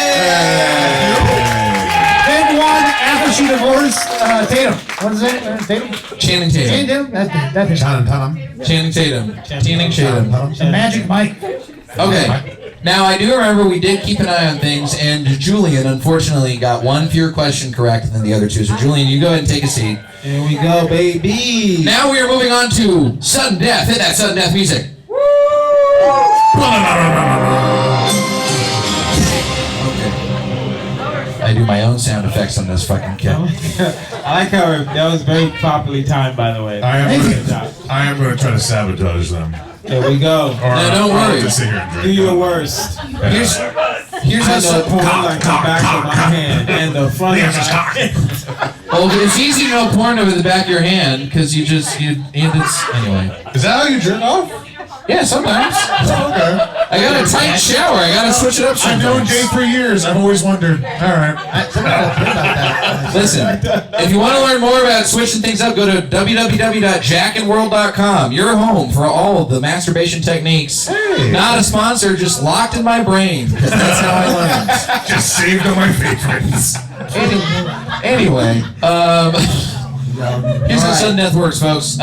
Jenny Dewan after she divorced Tatum. What is it? Tatum? Channing Channing Tatum. Tatum? That's it. Channing Tatum. Channing Tatum. The Magic Mike. Okay. Now, I do remember we did keep an eye on things, and Julian, unfortunately, got one fewer question correct than the other two. So, Julian, you go ahead and take a seat. Here we go, baby. Now we are moving on to sudden death. Hit that sudden death music. Okay. I do my own sound effects on this fucking kit. I like how that was very properly timed, by the way. I am Good job. going to try to sabotage them. Here we go. Or, No, don't or I'll worry. just sit here and Do drink. your worst. Here's I how know porn like the back of my hand and the front of my hand. Well, it's easy to know porn over the back of your hand because you anyway. Is that how you jerk off? Yeah, sometimes. Okay. I got a tight shower. I gotta switch it up I've sometimes. known Jay for years. I've always wondered. All right. Listen, if you want to learn more about switching things up, go to www.jackandworld.com. Your home for all of the masturbation techniques. Hey. Not a sponsor, just locked in my brain because that's how I learned. Just saved all my favorites. Anyway, here's how sudden death works, folks.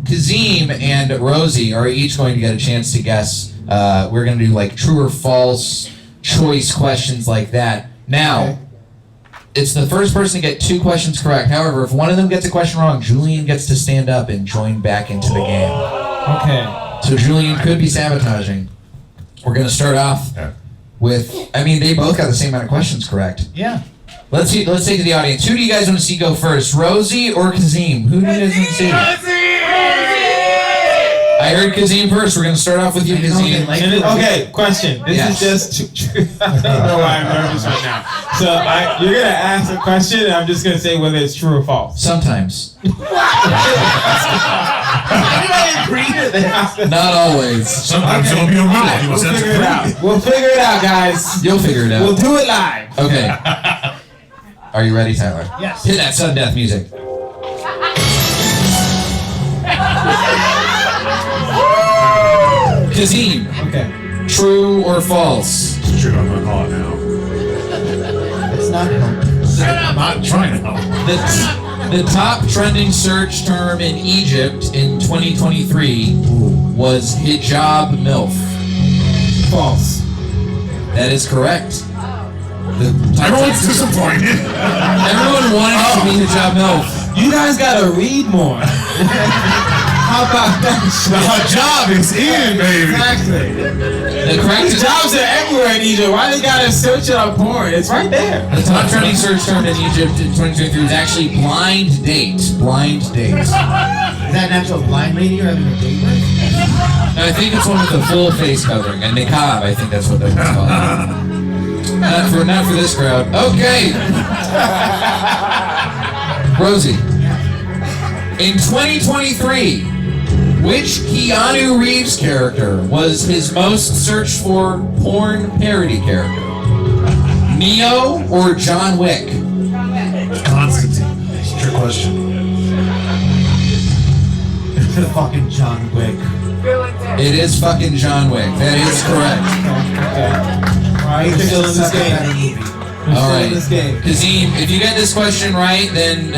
Kazeem and Rosie are each going to get a chance to guess. We're going to do like true or false choice questions like that. Now, it's the first person to get 2 questions correct. However, if one of them gets a question wrong, Julian gets to stand up and join back into the game. Okay. So Julian could be sabotaging. We're going to start off with, they both got the same amount of questions correct. Yeah. Let's take to the audience. Who do you guys want to see go first, Rosie or Kazeem? Who do you guys want to see? I heard Kazeem first. We're going to start off with you, Kazeem. Okay, question. This is just I don't know why I'm nervous right now. So you're going to ask a question, and I'm just going to say whether it's true or false. Sometimes. Why did I agree to this? Not always. Sometimes it'll be a riddle. You must We'll answer figure it out. We'll figure it out, guys. You'll figure it out. We'll do it live. Okay. Are Are you ready, Tyler? Yes. Hit that sudden death music. Kazeem. Okay. True or false? It's true, I'm gonna call it now. It's not helping. I'm not trying to help. The top trending search term in Egypt in 2023 was hijab MILF. False. That is correct. Everyone's disappointed. Everyone wanted it to be hijab MILF. You guys gotta read more. How about that? The hijab is in, baby. Exactly. The correct Jobs are everywhere in Egypt. Why they gotta search it on porn? It's right there. The top trending search term in Egypt in 2023 was actually blind date. Blind date. Is that an actual blind lady you're having a date with? I think it's one with the full face covering, a niqab. I think that's what they're called. Not for this crowd. Okay. Rosie. In 2023, which Keanu Reeves character was his most searched for porn parody character? Neo or John Wick? Constantine. That's a trick question. Fucking John Wick. It is fucking John Wick. That is correct. Alright, you're still in this game. All right, Kazeem, if you get this question right, then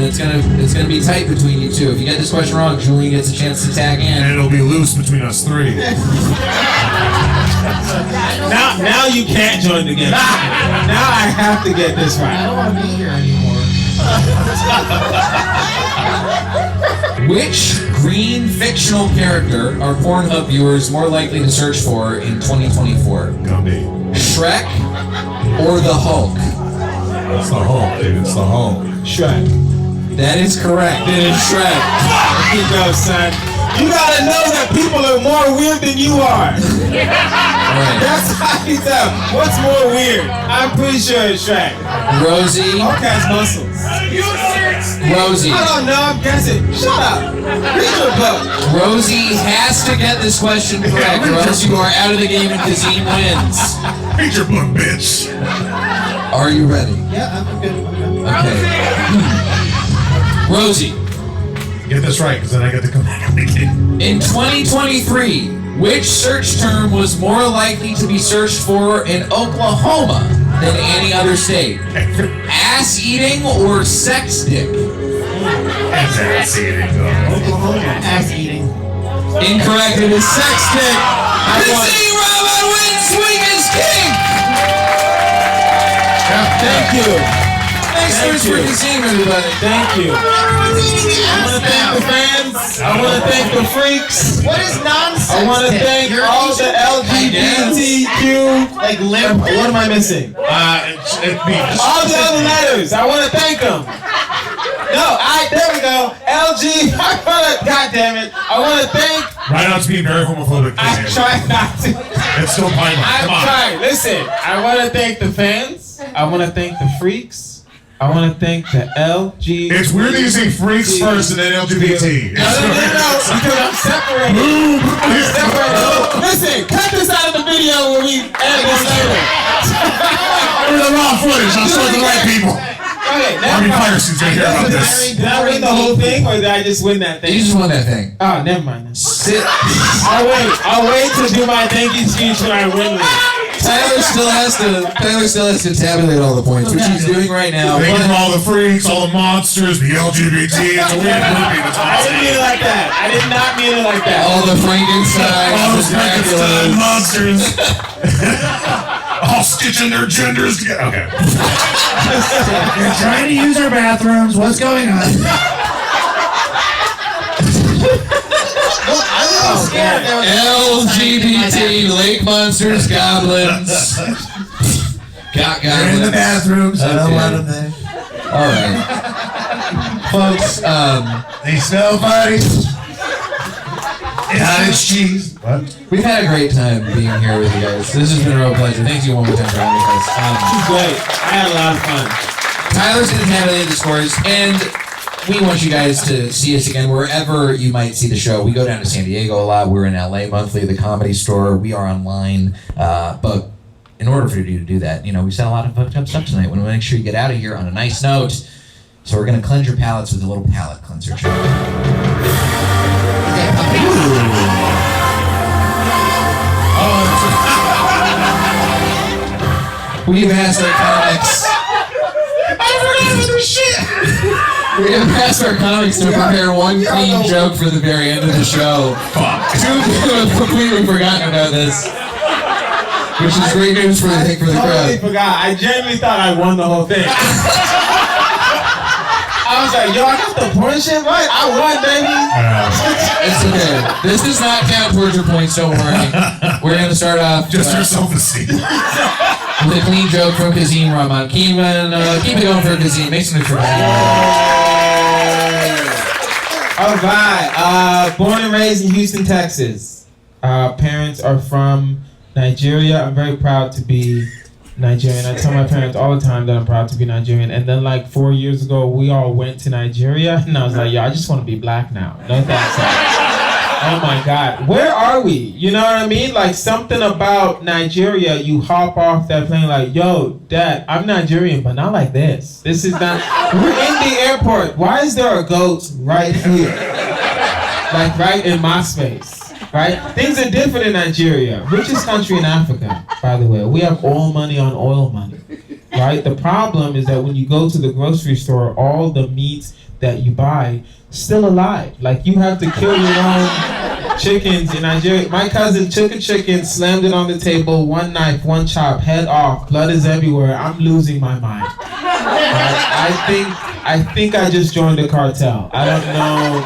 it's gonna be tight between you two. If you get this question wrong, Julian gets a chance to tag in. And it'll be loose between us three. Now you can't join the game. Now I have to get this I right. don't want to be here anymore. Which green fictional character are Pornhub viewers more likely to search for in 2024? Gonna be. Shrek or the Hulk? It's the Hulk, dude. It's the Hulk. Shrek. That is correct. It is Shrek. There you go, son. You gotta know that people are more weird than you are. All right. That's how you tell. What's more weird? I'm pretty sure it's Shrek. Rosie. Hulk has muscles. Rosie. I don't know, I'm guessing. Shut up. Read your book. Rosie has to get this question correct, or else you are out of the game and Kazeem wins. Read your book, bitch. Are you ready? Yeah, I'm good. Okay. Rosie. Get this right, because then I get to come back and make it. In 2023, which search term was more likely to be searched for in Oklahoma than any other state? Ass eating or sex dick? Ass eating. Oklahoma. Ass eating. Incorrect, it is sex dick. Kazeem Rahman wins, swing is king! Thank you. Thanks for Kazeem, everybody. Thank you. I want to thank the fans. I want to thank the freaks. What is nonsense? I want to thank all the LGBTQ. Like limp. What am I missing? It'd be All the other letters. I want to thank them. No, there we go. LG. God damn it. I want to thank. right now it's being very homophobic. I'm trying not to. It's still Pine Come I'm on. trying. Listen, I want to thank the fans. I want to thank the freaks. I want to thank the LG. It's weird that you say freaks first and then LGBT. No, because I'm separated. I'm separated. Listen, cut this out of the video when we add this later. We're the wrong footage. I'll show the right people. Okay, Army Firesuit's gonna hear about this. Did I win the whole thing or did I just win that thing? You just won that thing. Oh, never mind. Sit. I'll wait to do my thank you speech when I win this. Tyler still has to tabulate all the points, which he's doing right now. Thank you for all the freaks, all the monsters, the LGBT. It's a weird movie. I didn't mean it like that. I did not mean it like that. All the Frankenstein, all the the Frankenstein Draculas. monsters. All stitching their genders together. Okay. You're trying to use our bathrooms. What's going on? LGBT, lake monsters, goblins. Got They're in the goblins. bathrooms. I don't Okay. want them there. All right, folks. They smell funny. Cottage cheese. What? We've had a great time being here with you guys. This has been a real pleasure. Thank you one more time for having us. Great. I had a lot of fun. Tyler's going to tabulate the scores, and we want you guys to see us again wherever you might see the show. We go down to San Diego a lot. We're in LA monthly, the Comedy Store. We are online, but in order for you to do that, we said a lot of fucked up stuff tonight. We want to make sure you get out of here on a nice note. So we're going to cleanse your palates with a little palate cleanser trick. We've asked our comics. I forgot to do shit. We have asked our comics to prepare one clean joke for the very end of the show. Fuck. Two people have completely forgotten about this. Which is great news for the crowd. I totally forgot. I genuinely thought I won the whole thing. I was like, yo, I got the point shit right. I won, baby. It's okay. This does not count towards your points, don't worry. We're going to start off. Just yourself a seat. With a clean joke from Kazeem Rahman. Keep it going for Kazeem. Make some noise for All right. Born and raised in Houston, Texas. Parents are from Nigeria. I'm very proud to be Nigerian. I tell my parents all the time that I'm proud to be Nigerian. And then like 4 years ago, we all went to Nigeria, and I was like, yo, I just want to be black now. No thanks. Oh my God, where are we? You know what I mean? Like something about Nigeria, you hop off that plane like, yo, Dad, I'm Nigerian, but not like this. This is not, we're in the airport. Why is there a goat right here? Like right in my space. Right? Things are different in Nigeria. Richest country in Africa, by the way. We have oil money on oil money. Right? The problem is that when you go to the grocery store, all the meats that you buy still alive. Like you have to kill your own chickens in Nigeria. My cousin took a chicken, slammed it on the table, one knife, one chop, head off, blood is everywhere. I'm losing my mind. Right? I think I just joined a cartel. I don't know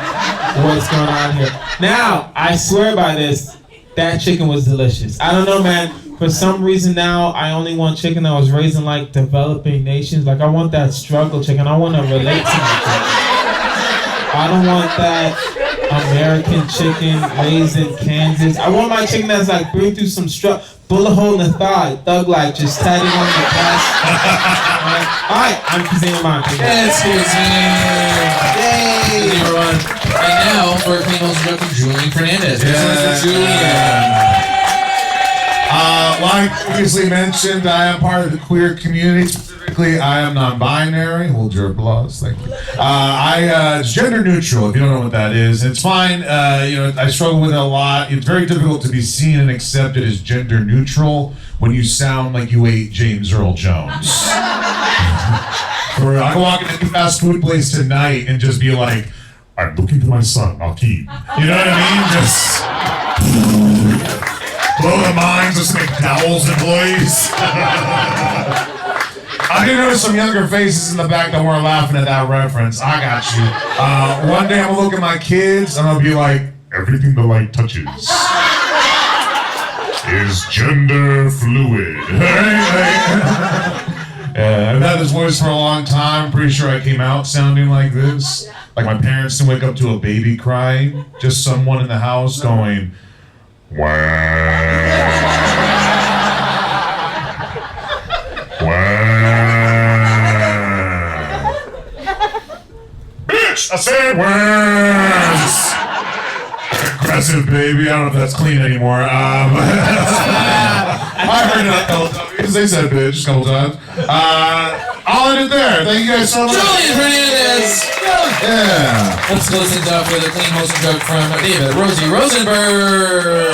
what's going on here. Now, I swear by this, that chicken was delicious. I don't know, man. For some reason now, I only want chicken that was raised in like developing nations. Like I want that struggle chicken. I want to relate to my chicken. I don't want that American chicken raised in Kansas. I want my chicken that's like been through some struggle. Bullet hole in the thigh, thug like just tatting on the chest. Alright, I'm Kazeem Rahman. Yes, Kazeem. Yay! Everyone. And now for a clean hole joke from Julian Fernandez. Julian. Like previously mentioned, I am part of the queer community. Specifically, I am non-binary. Hold your applause, thank you. It's gender neutral, if you don't know what that is. It's fine. I struggle with it a lot. It's very difficult to be seen and accepted as gender neutral when you sound like you ate James Earl Jones. Or I can walk into a fast food place tonight and just be like, I'm looking for my son, Akeem. You know what I mean? Just blow the minds of some McDowell's employees. I did notice some younger faces in the back that weren't laughing at that reference. I got you. One day I'm gonna look at my kids and I'll be like, everything the light touches is gender fluid. I've had this voice for a long time. Pretty sure I came out sounding like this. Like my parents didn't wake up to a baby crying. Just someone in the house going, wow. Bitch! I said words! Aggressive, baby. I don't know if that's clean anymore. I heard it a couple times. They said bitch a couple times. I'll end it there. Thank you guys so much. Julian Fernandez! Yeah. Let's close things off with a clean hosting joke from David Rosenberg.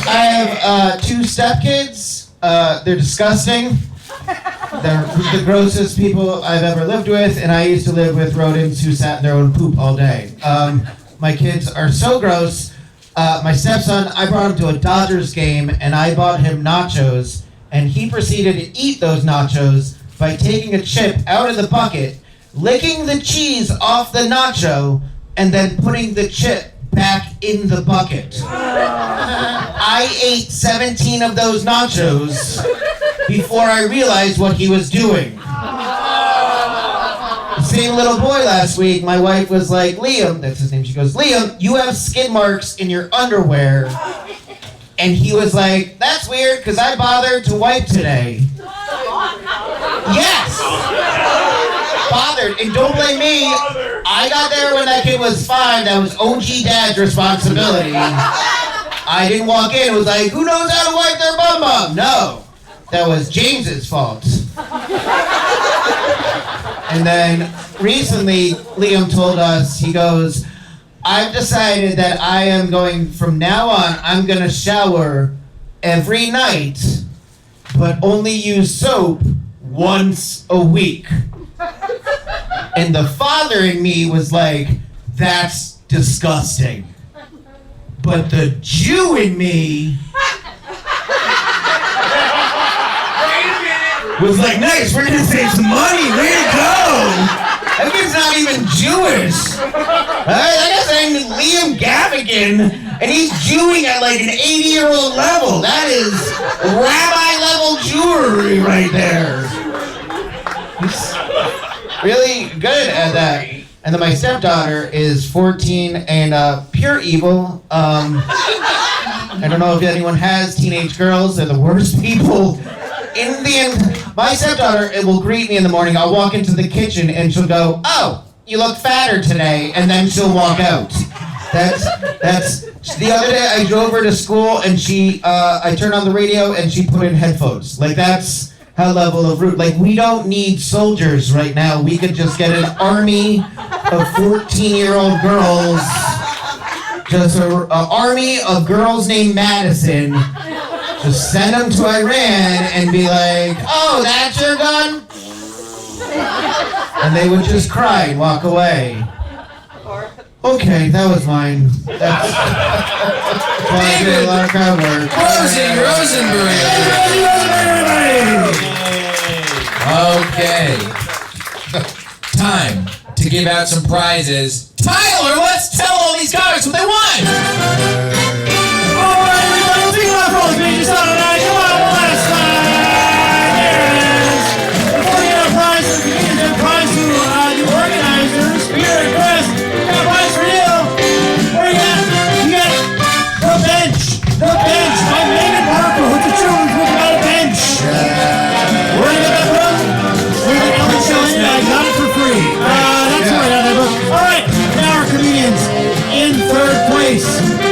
I have two stepkids. They're disgusting. They're the grossest people I've ever lived with, and I used to live with rodents who sat in their own poop all day. My kids are so gross. My stepson, I brought him to a Dodgers game, and I bought him nachos, and he proceeded to eat those nachos by taking a chip out of the bucket, licking the cheese off the nacho, and then putting the chip back in the bucket. I ate 17 of those nachos before I realized what he was doing. Same little boy last week, my wife was like, Liam, that's his name, she goes, Liam, you have skid marks in your underwear. And he was like, that's weird, because I bothered to wipe today. Yes! Bothered, and don't blame me. I got there when that kid was 5. That was OG Dad's responsibility. I I didn't walk in and was like, who knows how to wipe their bum? No, that was James's fault. And then recently, Liam told us, he goes, I've decided that I am going, from now on, I'm gonna shower every night, but only use soap once a week. And the father in me was like, that's disgusting. But the Jew in me was like, nice, we're gonna save some money, way to go! That kid's not even Jewish. That guy's named Liam Gaffigan, and he's Jewing at like an 80-year-old level. That is rabbi-level Jewery right there. He's really good at that. And then my stepdaughter is 14 and pure evil. I don't know if anyone has teenage girls. They're the worst people. My stepdaughter will greet me in the morning. I'll walk into the kitchen and she'll go, oh, you look fatter today, and then she'll walk out. That's the other day I drove her to school and I turned on the radio and she put in headphones. Like, that's how level of rude. Like, we don't need soldiers right now. We could just get an army of 14-year-old girls. Just an army of girls named Madison. Just send them to Iran and be like, oh, that's your gun? And they would just cry and walk away. Okay, that was mine. That's why I did a lot of crowd work. Rosenberg. Okay. Time to give out some prizes. Tyler, let's tell all these comics what they want! Alright, everybody, take a lot of rolls, man. You saw tonight. Come on, one last time. There it is. Before we get a prize, we can give a prize to the organizers. Here at Chris, we got a prize for you. Where you at? You got The Bench. The Bench by Megan Markle. It's a children's book about a bench. Where you got that book? We're the Ellen Showing. I got it for free. That's right, I got that book. Alright, now our comedians in third place.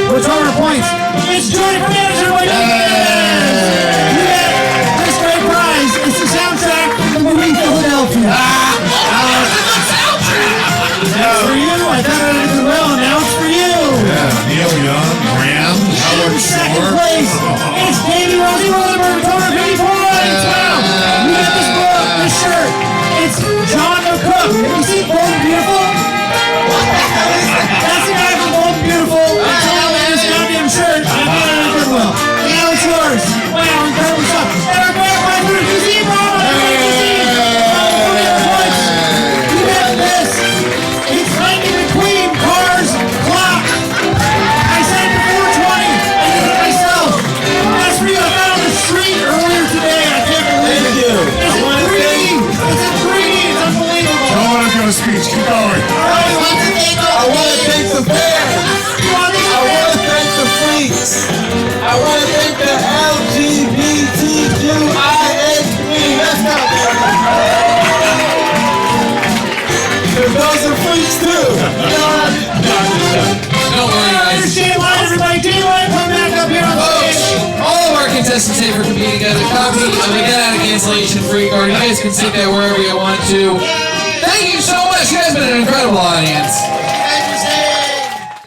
What's our points? It's Julian Fernandez, everybody! You get this great prize. It's the soundtrack from the movie Philadelphia. That's for you. I thought I did well, and now it's for you. Yeah, Neil Young, Graham, Howard In second Shore. place, it's David Rosenberg, 250 points. Wow! You get this book, this shirt. It's John McCook. Have you seen Bold and Beautiful? That's the guy from Bold and Beautiful. It's all in this goddamn shirt. I thought I did well. Now it's yours. Wow, incredible stuff. And our grand prize winner, Kazeem Rahman. You get this. It's Lightning McQueen, Cars, Clock. I said it before 20. I did it myself. That's for you. I found on the street earlier today. I can't believe it. It's in 3D. It's in 3D. It's unbelievable. Don't want to give a speech. Keep going. I want to thank the fans. I want to thank the freaks. I want to thank the LGBTQIA community. Let's go. Because those are freaks too. Don't worry, guys. J-Line, everybody. J-Line, come back up here on Folks, stage. all of our contestants here for competing together. Copy of the Get Out of Cancellation free card. You guys can sit there wherever you want to. Thank you so much. You guys have been an incredible audience.